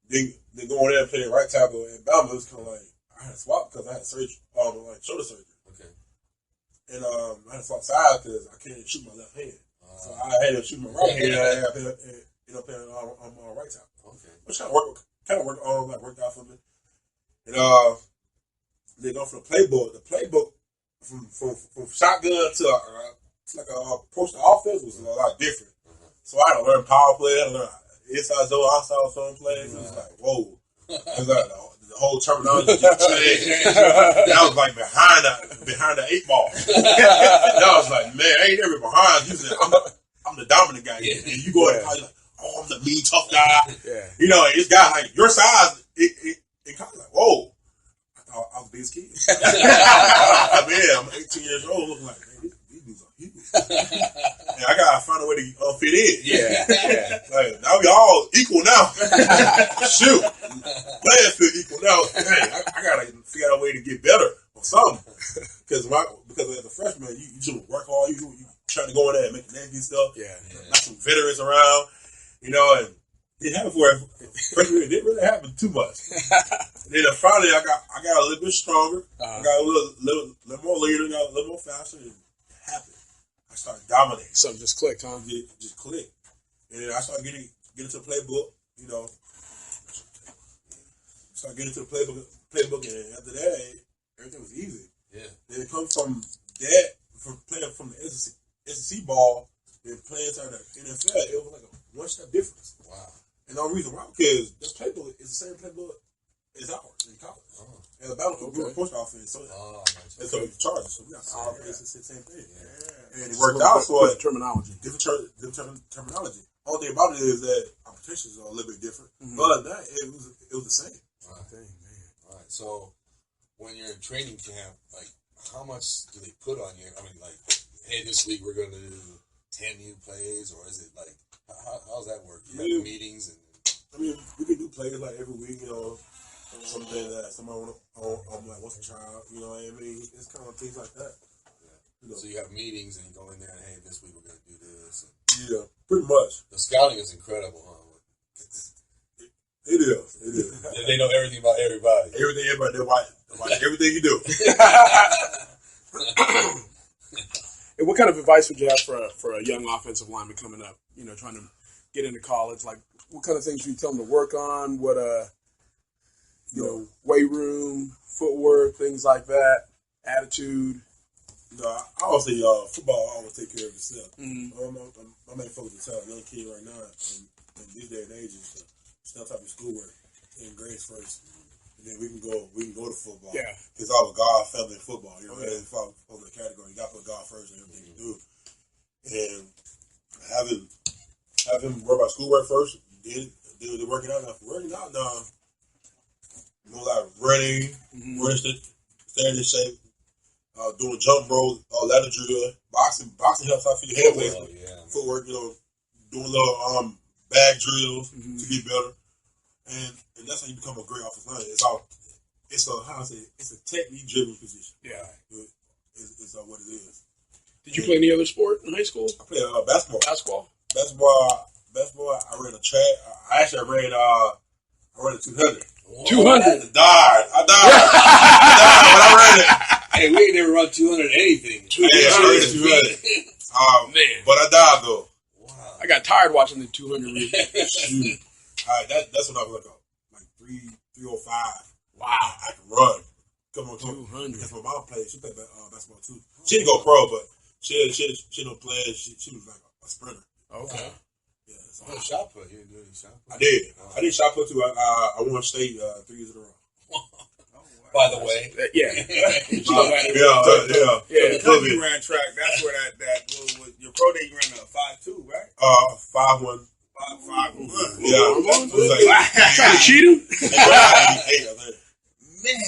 then going there and playing right tackle in Bama, it was kind of like I had to swap because I had surgery, like shoulder surgery. Okay. And I had to swap sides because I can't shoot my left hand, so I had to shoot my right hand. And I ended up playing on right tackle. Okay. Which worked out for me. And they go for the playbook. The playbook from shotgun to like a approach to offense was a lot different. So I had to learn power play. I had to learn inside zone, outside zone plays. It was like, whoa. It was like the whole terminology just changed. That was like behind the 8 ball. That was like, man, I ain't ever behind. You said, I'm the dominant guy. Yeah. And you go in college like, oh, I'm the mean, tough guy. Yeah. You know, it's guys like your size, it kind of like, whoa. I was the biggest kid. I'm 18 years old, looking like, man, these dudes are huge. And I gotta find a way to fit in. Yeah. Like, now we all equal now. Shoot. Players feel equal now. Dang, I gotta figure out a way to get better or something. Because as a freshman, you just work hard. You trying to go in there and make the name stuff. Yeah. Not some veterans around, you know, and it didn't happen for it. Freshman, it didn't really happen too much. And then finally, I got a little bit stronger. I got a little more leader, got a little more faster, and it happened. I started dominating. Something just clicked, huh? Just clicked. And then I started getting into the playbook, you know. Started getting into the playbook, and after that, everything was easy. Yeah. Then it comes from that, from playing from the SEC ball, and playing inside the NFL, it was like a one-step difference. Wow. And the only reason why, because this playbook is the same playbook as ours in college. Oh. Alabama grew a post offense, so and so the Chargers. So we got power plays, the same thing. Yeah. And it worked out for terminology. Different terminology. Only thing about it is that our protections are a little bit different. Mm-hmm. But that it was the same. Wow. Dang, man. All right. So when you're in training camp, like how much do they put on you? I mean, like, hey, this week we're going to do 10 new plays, or is it like how's that work? You have meetings and. I mean, we can do plays like every week, you know. Something that somebody wants to try out, you know what I mean? It's kind of things like that. Yeah. You know. So you have meetings and you go in there and, hey, this week we're going to do this. Yeah, pretty much. The scouting is incredible, huh? It is. They know everything about everybody. They watch everything you do. And what kind of advice would you have for a young offensive lineman coming up, you know, trying to get into college? Like, what kind of things do you tell them to work on? What, you know, weight room, footwork, things like that, attitude? I always say football always take care of itself. Mm-hmm. My main focus is telling a young kid right now in this day and age is to stay on top of schoolwork and grades first. And then we can go to football. Yeah. Because I was God, family, and football. You know, if I over the category, you got to put God first in everything you do. And have him worry about schoolwork first, then working out. Now, more like running, staying in shape, doing jump rolls, ladder drill, boxing helps out for your head weight, footwork, you know, doing little bag drills to get better, and that's how you become a great offensive lineman. It's a technique driven position. Yeah, it's what it is. Did you play any other sport in high school? I played basketball. Basketball. I ran a track. I ran a 200. 200. I died. But I ran it. Hey, we ain't never run 200 anything. I ran 200. Man. But I died though. Wow. I got tired watching the 200 read. Shoot. All right, that's when I was like 305. Wow. I can run. Come on, 200. Because my mom played. She played basketball too. She didn't go pro, but she don't play. She was like a sprinter. Okay. Yeah. So shot put. You didn't do any shot put? I did. I did shot put too. I won state 3 years in a row. By the way. Yeah. Because you ran track, that's where that was your pro day. You ran a 5.2, right? 5.1. 5.1. Yeah. Trying to cheat him? Man.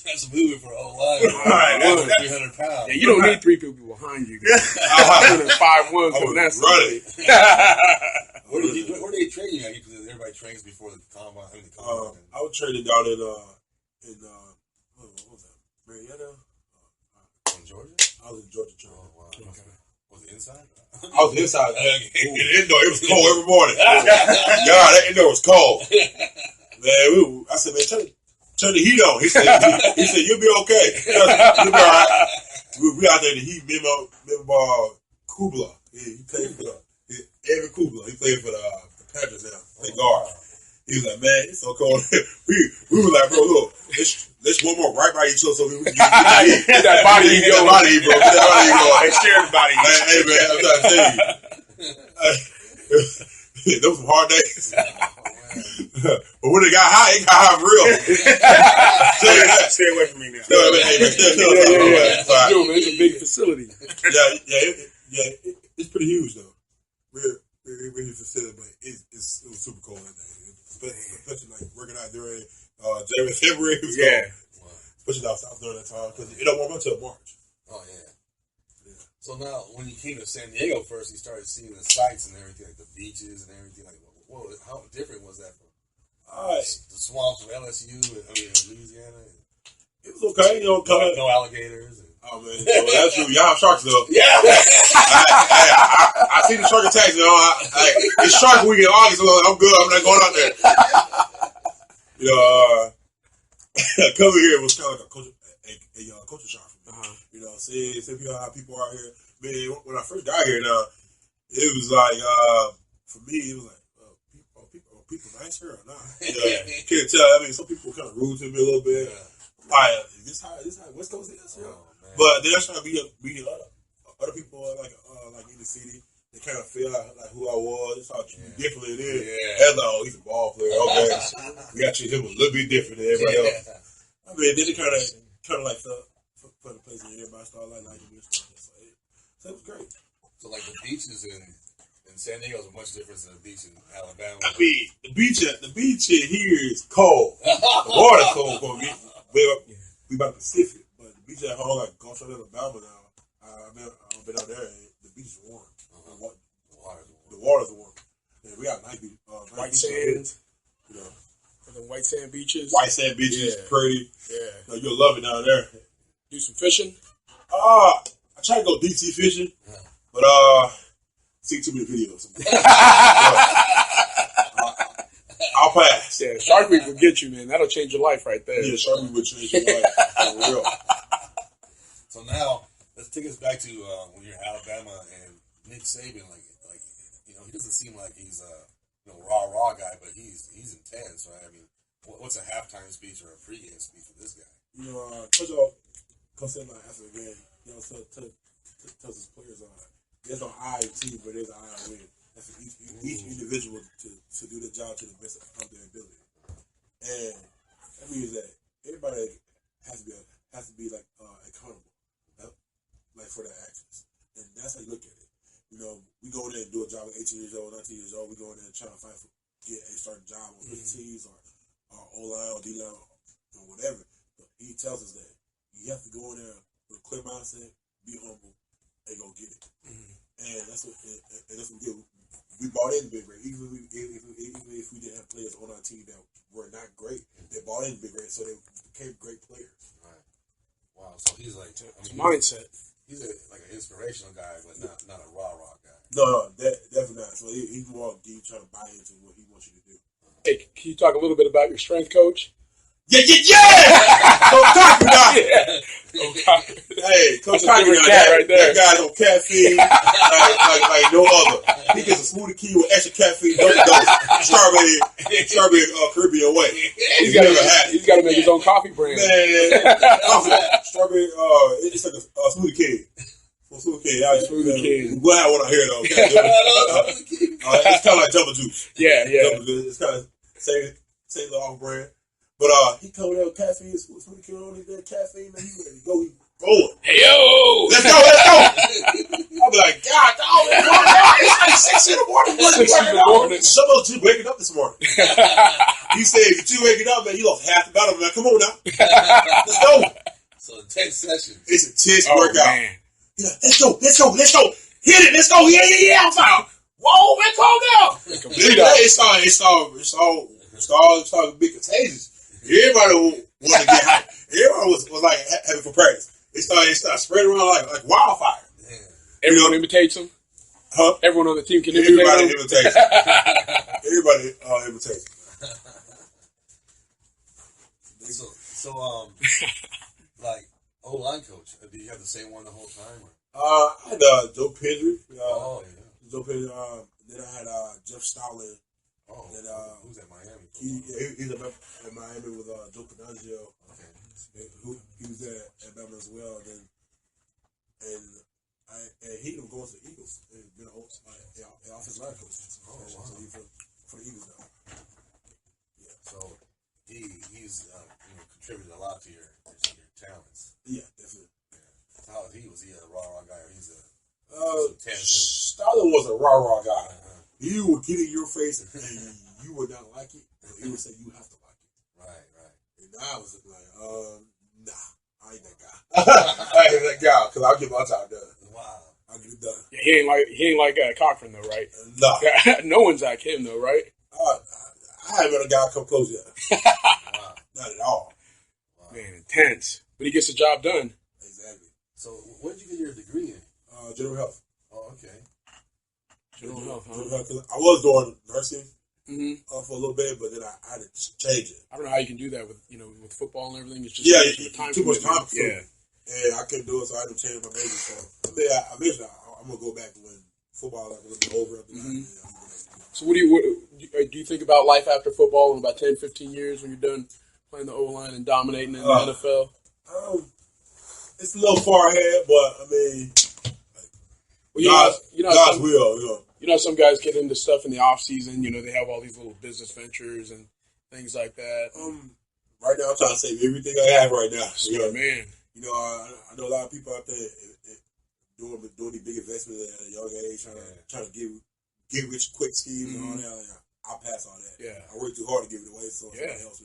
That's moving for a whole lot. Right, That's 300 pounds. Yeah, you don't need 3 people behind you. 5'1" coming that running. Where do they train you at? Because everybody trains before the combine. I was training down in what was that? Marietta? In Georgia? I was in Georgia training. Oh, wow. Okay. Was it inside? I was inside. In the indoor, it was cold every morning. God, that indoor was cold. Man, I said, man, turn the heat on. He said, you'll be okay. You'll be all right. We out there in the heat. Remember Kubla. Yeah, he played for Evan Kubla. He played for the Panthers now. Play guard. He was like, man, it's so cold. we were like, bro, look, let's one more right by each other so we can get that body heat going. Body heat, bro. Get that body heat going. They share the body heat. Hey, man, I'm trying to tell you. Those some hard days. But when it got hot for real. Stay away from me now. It's a big facility. Yeah, it's pretty huge though. Really facility, but it was super cold that day. Especially like working out during January, February. It was cold. Especially down south during that time because it don't warm up until March. Oh yeah. So now, when you came to San Diego first, you started seeing the sights and everything, like the beaches and everything. Like, whoa, how different was that from the swamps of LSU and Louisiana? It was okay, no alligators. Oh man, that's true. Y'all have sharks though. Yeah. I see the shark attacks. It's Shark Week in August. So I'm good. I'm not going out there. Coming here was kind of like a culture shock for me. See how people are here. Man, when I first got here, now it was like for me, it was like people nice here or not? Can't tell. I mean, some people kind of rude to me a little bit. Like, is this how West Coast is? But then I try to be other people like in the city. They kind of feel like who I was. They start treating me differently than hell no, he's a ball player. Okay, we got to treat him a little bit different than everybody else. I mean, then it kind of like put a place where everybody started liking me and stuff. So it was great. So like the beaches in San Diego is much different than the beach in Alabama. I mean, the beach here is cold. The water's cold for me. We by the Pacific, but the beach at home, like Gulf Shores, Alabama now, I've been out there, and the beach is warm. The water's warm. And we got nice beach. White sand. The white sand beaches. White sand beaches, pretty. Yeah. You'll love it down there. Do some fishing? I try to go deep sea fishing, but see too many videos. I'll pass. Yeah, Shark Week will get you, man. That'll change your life right there. Yeah, Shark Week will change your life. For real. So now, let's take us back to when you're in Alabama and Nick Saban, he doesn't seem like he's a raw guy, but he's intense, right? I mean, what's a halftime speech or a pregame speech for this guy? Coach said after the game, tells his players there's no I in team, but there's an I in win. That's for each individual to do the job to the best of their ability, and that means that everybody has to be like accountable, like for their actions, and that's how you look at it. We go in there and do a job at 18 years old, 19 years old. We go in there and try to fight get a certain job on 15s or O-line or D-line or whatever. But he tells us that you have to go in there with a clear mindset, be humble, and go get it. And that's what we did. We bought in Big Red. Even if we didn't have players on our team that were not great, they bought in Big Red, so they became great players. Right. Wow. So he's like mindset. He's like an inspirational guy, but not a raw guy. No, definitely not. So he's more deep, trying to buy into what he wants you to do. Hey, can you talk a little bit about your strength coach? Yeah! Don't talk about it. Hey, Coach Cocky right there. That guy's on caffeine like no other. He gets a smoothie key with extra caffeine, double dose, strawberry, Strawberry Caribbean way. He's got to make his own coffee brand. Man, strawberry. It's like a smoothie king. Smoothie king. Smoothie king. We'll have one out here though. It's kind of like double juice. Yeah. Double juice. It's kind of same little off brand. But he come there with caffeine. Smoothie king on that caffeine. Man, he ready to go. He going. Hey yo, let's go. I'll be like, God, dog, it's like 6 in the morning. 6 in the morning. Some of you waking up this morning. He said, if you waking up, man, you lost half the battle. Man, come on now. Let's go. So intense session. It's a intense workout. Man. Yeah, let's go. Hit it. Let's go. Yeah. I'm fine. Whoa, man, calm down. It started to be contagious. Everybody wanted to get hyped. Everybody was like having for practice. It started spreading around like wildfire. Everyone imitates him. Huh? Everyone on the team can imitate him. Everybody imitates. Everybody imitates. So, like O-line coach, did you have the same one the whole time? Or? I had Joe Pendry. Joe Pendry. Then I had Jeff Stallin. Oh, who's at Miami? He's at Miami with Joe Pinazio. Okay. He was there at Bama as well. And he ended up going to the Eagles. He's been an offensive line coach. Oh, wow. So he's for the Eagles now. Yeah. So he's contributed a lot to your talents. Yeah, definitely. Yeah. How was he? Was he a rah guy or he's a Stalin was a rah guy. He would get in your face and you would not like it, but he would say you have to like it. Right. And I was like, nah, I ain't that guy. I ain't that guy because I'll get my job done. Wow. I'll get it done. Yeah, he ain't like Cochran though, right? Nah. No one's like him though, right? I haven't had a guy come close yet. Wow. Not at all. Wow. Man, intense. But he gets the job done. Exactly. So what did you get your degree in? General health. Oh, okay. General health, huh? General health, 'cause I was doing nursing for a little bit, but then I had to change it. I don't know how you can do that with with football and everything. It's just too much time. Yeah. And I couldn't do it, so I had to change my major. So eventually I'm gonna go back when football is a little bit over. So what do you think about life after football in about 10, 15 years when you're done playing the O-line and dominating in the NFL? It's a little far ahead, but I mean, God's will. You know, some guys get into stuff in the off season. You know, they have all these little business ventures and things like that. Right now, I'm trying to save everything I have right now. Man. You know, I know a lot of people out there doing these big investments at a young age, trying to get rich quick schemes and all that. Like, I'll pass all that. Yeah. I work too hard to give it away, so somebody else,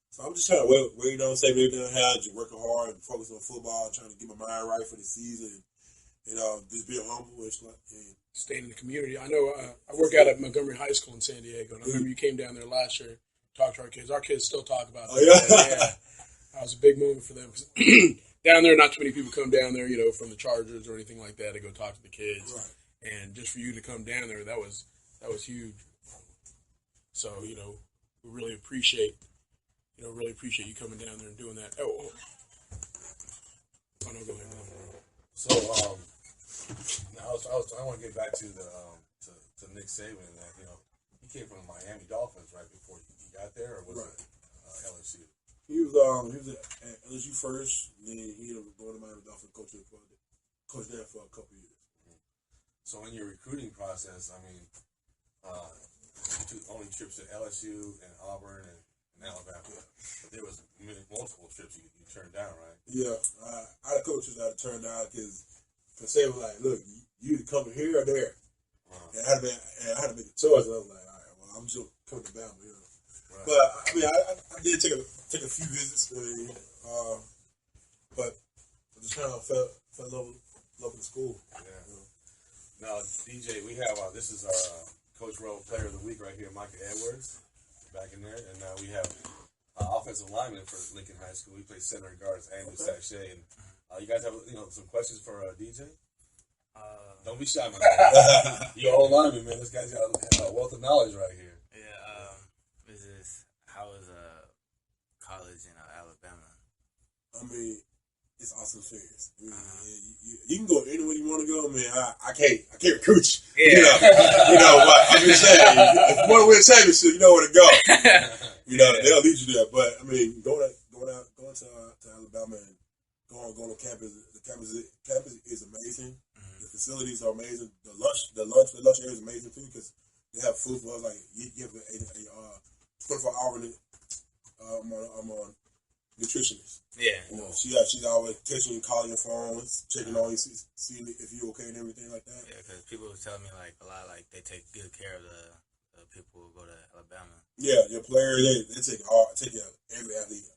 So I'm just trying to wait on save everything I have, just working hard and focus on football, trying to get my mind right for the season, and just being humble and staying in the community. I know I work out at Montgomery High School in San Diego, and I remember you came down there last year, talked to our kids. Our kids still talk about that. Yeah. That was a big moment for them. Down there, not too many people come down there, from the Chargers or anything like that to go talk to the kids. Right. And just for you to come down there, that was huge. So, we really appreciate you coming down there and doing that. Oh no, go ahead. So, I want to get back to to Nick Saban. That he came from the Miami Dolphins right before he got there, or was it LSU? He was at LSU first, and then he ended up going to Miami Dolphins, coach there for a couple years. So in your recruiting process, I mean, you took only trips to LSU and Auburn and Alabama. Yeah. But there was multiple trips you turned down, right? Yeah, I had coaches that I turned down because they were like, "Look, you either coming here or there," and I had to make a choice. And I was like, "All right, well, I'm just coming to Bama." Right. But I mean, I did take a few visits, but I just kind of fell in love with the school. Yeah. Now, DJ, we have this is our Coach Rowe Player of the Week right here, Micah Edwards, back in there, and we have offensive lineman for Lincoln High School. We play center guards, Andrew Sachet, and you guys have some questions for DJ? Don't be shy, man. You're all lineman, man. This guy's got a wealth of knowledge right here. Yeah. How is college in Alabama? I mean, it's awesome serious. You can go anywhere you want to go, man. I can't recruit you. But I'm just saying, if you want to win a championship, you know where to go. They'll lead you there. But I mean, going to Alabama and going to campus, the campus is amazing. Mm-hmm. The facilities are amazing. The lunch area is amazing too because they have food for us. Like you have a 24-hour I'm on nutritionist. Yeah. She's always texting you, calling your phone, checking on you, seeing if you're okay and everything like that. Yeah, because people were telling me like a lot, like they take good care of the people who go to Alabama. Yeah, your players they take care of every athlete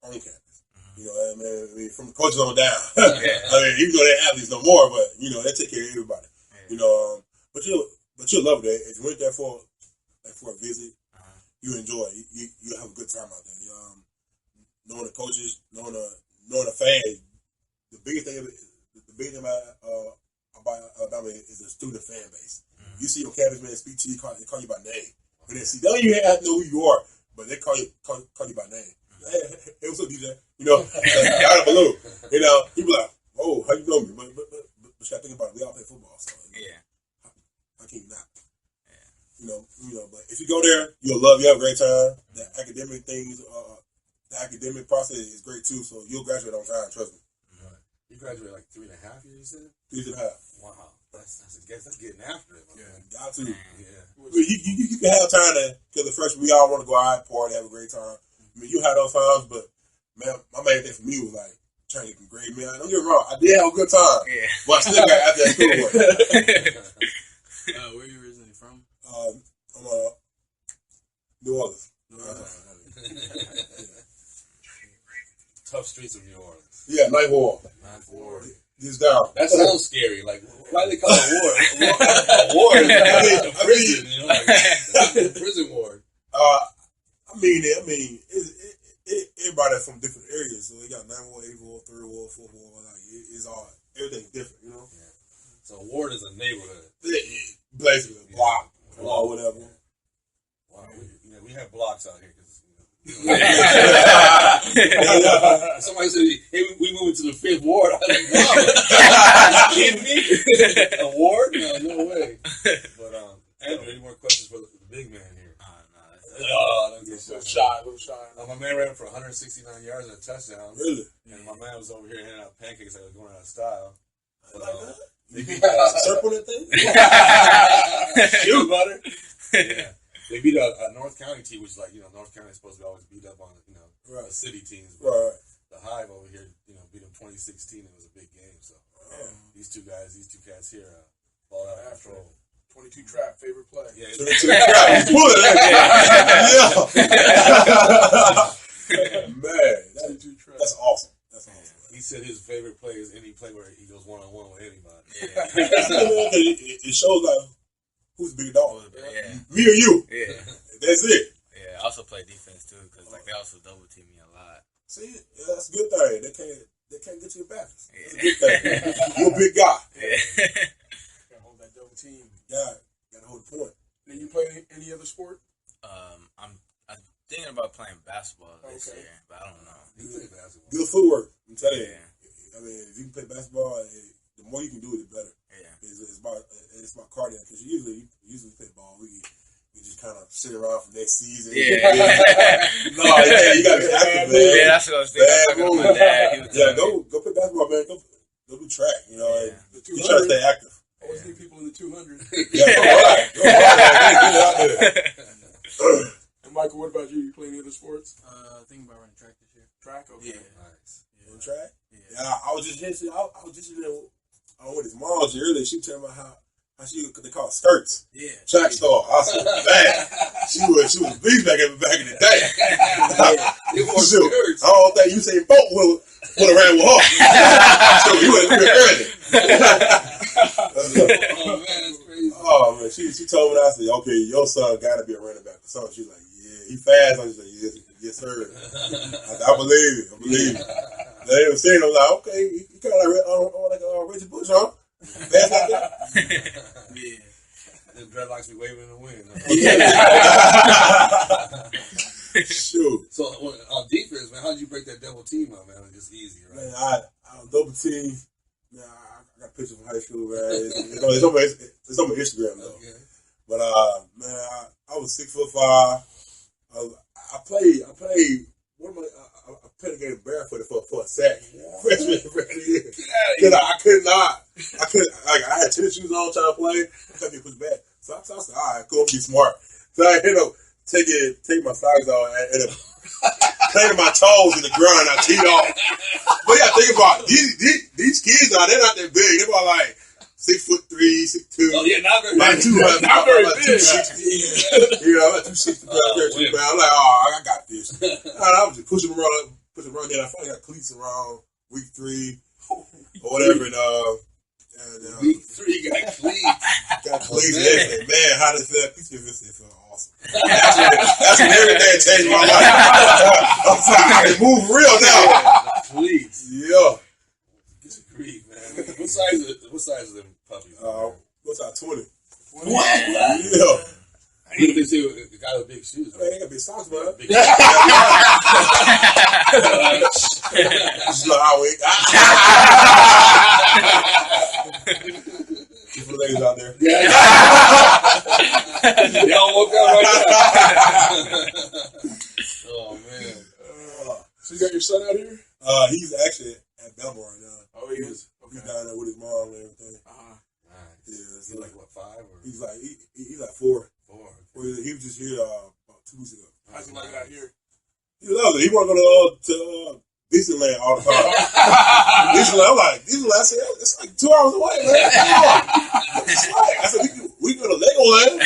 on campus. Mm-hmm. I mean, from the coaches on down. I mean, even though they're athletes no more, but they take care of everybody. Yeah. But you'll love it. If you went there for a visit, you enjoy it. You have a good time out there. Knowing the coaches, knowing the fans. The biggest thing about Alabama is the student fan base. Mm-hmm. You see your campus man speak to you, they call you by name. And they don't even have to know who you are, but they call you by name. Hey, what's up, DJ? Out of the blue. You be like, oh, how you know me? But you gotta think about it. We all play football, so how can you not? But if you go there, you'll love. You have a great time. The academic things, the academic process is great too. So you'll graduate on time. Trust me. Right. You graduate like 3.5 years. You said 3.5. Wow, that's getting after it. Man. Got to. Yeah. You can have time to because the freshman we all want to go out, party, have a great time. I mean, you had those times, but man, my main thing for me was like trying to get grade me. Don't get me wrong, I did have a good time. Yeah. But I still got after that schoolwork. Where are you originally from? I'm New Orleans. Tough streets of New Orleans. Yeah, Ninth Ward. Just down. That sounds scary. Like, why do they call it a ward? A ward is a prison, like a prison ward. I mean, everybody from different areas. So they got 9th Ward, 8th Ward, 3rd Ward, 4th Ward. Like, it's all, everything's different, Yeah. So a ward is a neighborhood. Basically, a block or whatever. Wow. We have blocks out here. Somebody said, hey, we moved to the 5th Ward. I was like, wow. Kidding me? A ward? No way. But, Andrew, any more questions for the big man here? Don't get so shy. A little shy. My man ran for 169 yards and a touchdown. Really? And my man was over here handing out pancakes like I was going out of style. But, they beat circle that thing? Shoot, butter. Yeah. They beat a North County team, which is like, North County is supposed to always beat up on, the city teams. But the Hive over here, beat them 2016. It was a big game. So these two cats here, ball out of control. 22 trap, favorite play. Yeah, 22 trap. He's pulling it. Yeah. Man, that's awesome. That's awesome. He said his favorite play is any play where he goes one-on-one with anybody. Yeah. It shows like who's the big dog. Yeah. Me or you. Yeah. That's it. Yeah, I also play defense too because they also double team me a lot. See, that's a good thing. They can't get to your back. Yeah. That's a good thing. You're a big guy. Yeah. Gotta hold that double team. Yeah, gotta hold the point. Then you play any other sport? I'm thinking about playing basketball this year, but I don't know. You play basketball. Good footwork. I'm telling you. Yeah. I mean, if you can play basketball, the more you can do it, the better. Yeah. It's about cardio because usually play ball. We just kind of sit around for next season. Yeah. No, you gotta be active, man. Yeah, that's what I was thinking. My dad, go play basketball, man. Go do track. Yeah. You try to stay active. Always need people in the 200. Yeah, go right. Get it out there. And Michael, what about you? You play any other sports? Thinking about running track this year. Track? Okay. Yeah. Nice. On track? Yeah. I was just with his mom earlier. She was telling me how they call it skirts. Yeah. Track star. I said, man, she was a beast back in the day. It was Shoot, skirts. I don't think Usain Bolt would have ran with her. So he would have been early. Oh man, that's crazy. Oh man, she told me that. I said, okay, your son got to be a running back. So she's like, yeah, he fast. I was like, yes sir. I believe it. They ever seen him, I was like, okay, he kind of like Reggie Bush, huh? Fast like that. Yeah. Them dreadlocks be waving in the wind. Shoot. So on defense, man, how did you break that double team up, man? It's just easy, right? Man, it's on my Instagram though. Okay. But man, I was 6'5". I played a game barefooted for a sack. Freshman year. Because I couldn't, I had tennis shoes on trying to play. I couldn't get pushed back. So I said, all right, cool, I'm be smart. So I ended up taking my socks off and planting my toes in the ground. I teed off. But yeah, think about it. These kids now, they're not that big. They're about like 6'3", 6'2". Oh yeah, not very big. Not very big. 260. You know, 260 pounds, I'm like, I got this. I was just pushing around. Then I finally got cleats around week 3 or whatever. And week 3 got cleats. Got cleats. And man, how does that? Cleats feel awesome. That's when everything changed my life. I'm sorry, I can move real now. Cleats. Yeah. Get your grief, man. What size is them puppies? What's our 20? What? Yeah. They say the guy with big shoes. Right? They got big socks, man. Big shoes. Just like how we. Keep the ladies out there. Yeah. Y'all woke up right now. Oh man. So you got your son out here? He's actually at Belmore right now. Oh, he is. Okay. He's down there with his mom and everything. Nice. Yeah. He's like what, 5 or? He's like 4. 4. He was just here about 2 weeks ago. How's he like out here? He loves it. He want to go to Disneyland all the time. Disneyland, I'm like, Disneyland, I said, it's like 2 hours away, man. Come on. I said, we can go to Legoland.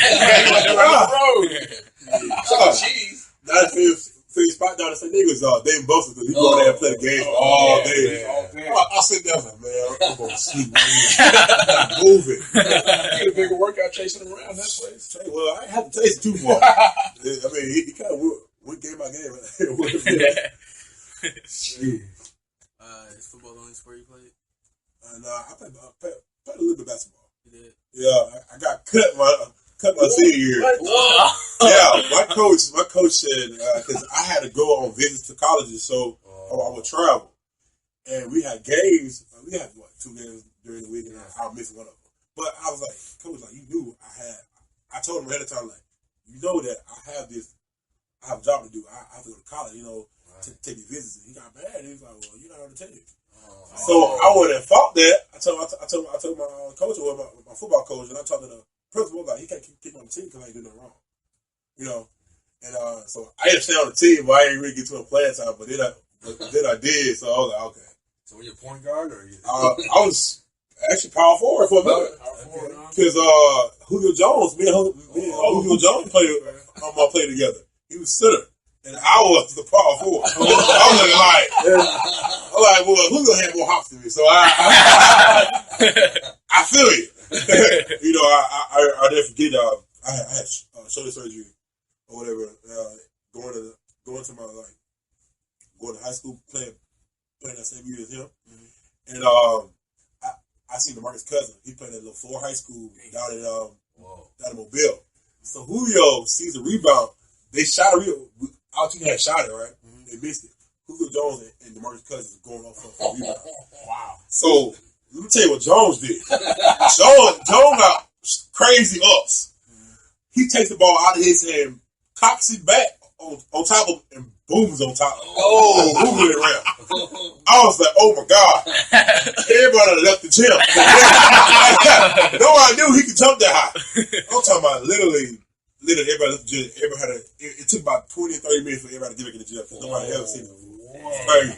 Cheese. That's his spot down in St. Nicholas, Dave Buster, because he go there and play the game all day. I sit there like, man, I'm going to sleep right here. Move it. Get a bigger workout chasing him around that place. Well, I have to taste it too far. I mean, he kind of went game by game. Shoot. Is football the only sport you played? No, I played a little bit of basketball. You did? Yeah, I got cut my senior year. Yeah, my coach said, because I had to go on visits to colleges, so I would travel. And we had games. We had, 2 games during the week, and I'll miss one of them. But I was like, coach, like, you knew I told him ahead of time, like, you know that I have a job to do. I have to go to college, to take these visits. And he got mad. And he was like, well, you're not on the team. So I went and fought that. I told my coach, or my football coach, and I talked to the principal, like, he can't keep on the team because I ain't doing nothing wrong. And so I ended up staying on the team, but I didn't really get to a playing time. But then I did, so I was like, okay. So were you a point guard or? I was actually power forward for a minute. Because Julio Jones, me and Julio Jones played together. He was center, and I was the power forward. I was like, well, Julio had more hops than me, so I feel it. I never forget. I had shoulder surgery or whatever. Going to high school, playing that same year as him, and I seen DeMarcus Cousins. He played at little 4 high school down in Mobile. So Julio sees a rebound. They shot a rebound. Our team had shot it, right? They missed it. Julio Jones and DeMarcus Cousins going off for a rebound. Wow. So let me tell you what Jones did. Jones got crazy ups. He takes the ball out of his hand, cocks it back on top of him, and booms on top. Booming it around. I was like, oh my God. Everybody left the gym. Nobody knew he could jump that high. I'm talking about literally everybody left the gym. It took about 20 or 30 minutes for everybody to get back in the gym because nobody ever seen it before. It's crazy.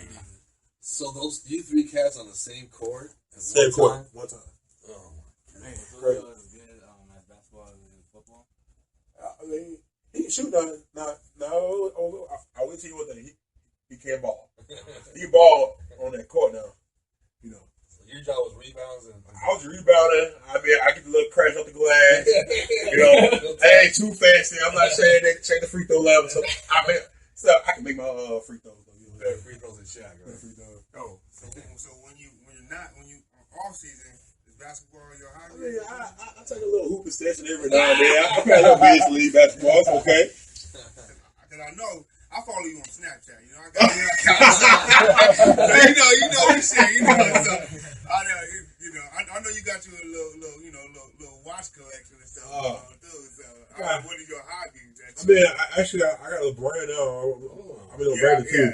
So you 3 cats on the same court? Same court. One time. Oh, man. Julio is good at basketball and football? I mean, he can shoot now. I will tell you one thing. He can't ball. He can ball on that court now. So your job was rebounds and I was rebounding. I mean, I get the little crash off the glass. I ain't too fancy. I'm not saying they check the free throw level. So I can make my free throws. Free throws and shot. Free throws. Oh, so when you off season, is basketball your hobby? I mean, I take a little hoop extension every now and then. I play a little business league basketball. It's okay. Because I know I follow you on Snapchat. I got you know, you know, so I know I know you got you a little watch collection and stuff too. So, what is your hobby? I mean, I got a brand now. I'm in a brand too.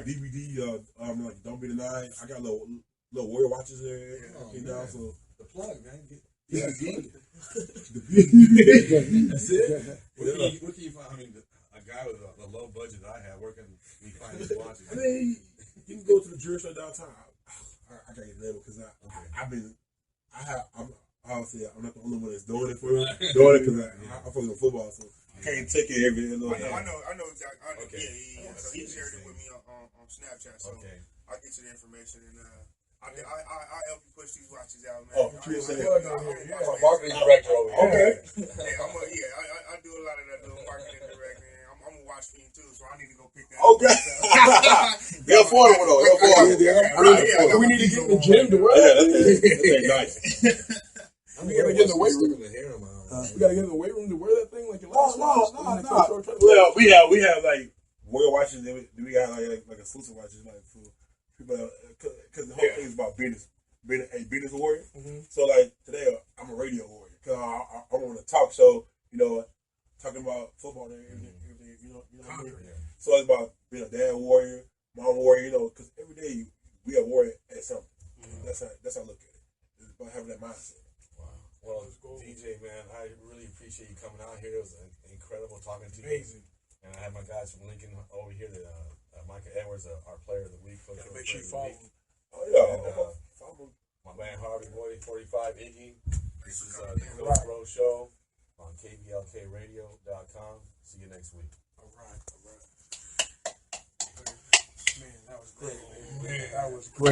DVD, like Don't Be Denied. I got little Warrior watches there. So the plug, man. That's it. What can you find? I mean, a guy with a low budget that I have, where can he find his watches? I mean, you can go to the jewelry store downtown. I can't get labeled because I'm obviously I'm not the only one that's doing it for me. Doing it because I'm fucking with football, so I can't take it every little. I know exactly. Yeah. So he shared it with me on Snapchat. So I'll get you the information and I'll help you push these watches out, man. Oh, I'm a marketing director over here. Okay. I do a lot of that marketing director. I'm a watch fiend too, so I need to go pick that up. Okay. You're affordable though. We need to get in the gym to wear that. That's nice. We gotta get in the weight room. We gotta get in the weight room to wear that thing like your last watch. No. Well, we have like Warrior watches. We got like exclusive watches like for people because the whole thing is about being a business warrior. So like today, I'm a radio warrior because I'm on a talk show. Talking about football and everything. You know what I mean? So it's about being a dad warrior, mom warrior. Because every day we are warrior at something. That's how I look at it. It's about having that mindset. Well, DJ, man, I really appreciate you coming out here. It was incredible talking to you. Amazing. And I have my guys from Lincoln over here, Micah Edwards, our player of the week. Make sure you follow him. Oh, yeah. And, my man Harvey Boy, 45 Iggy. This is the Coach Bro Show on KBLKradio.com. See you next week. All right. Man, that was great, man. That was great.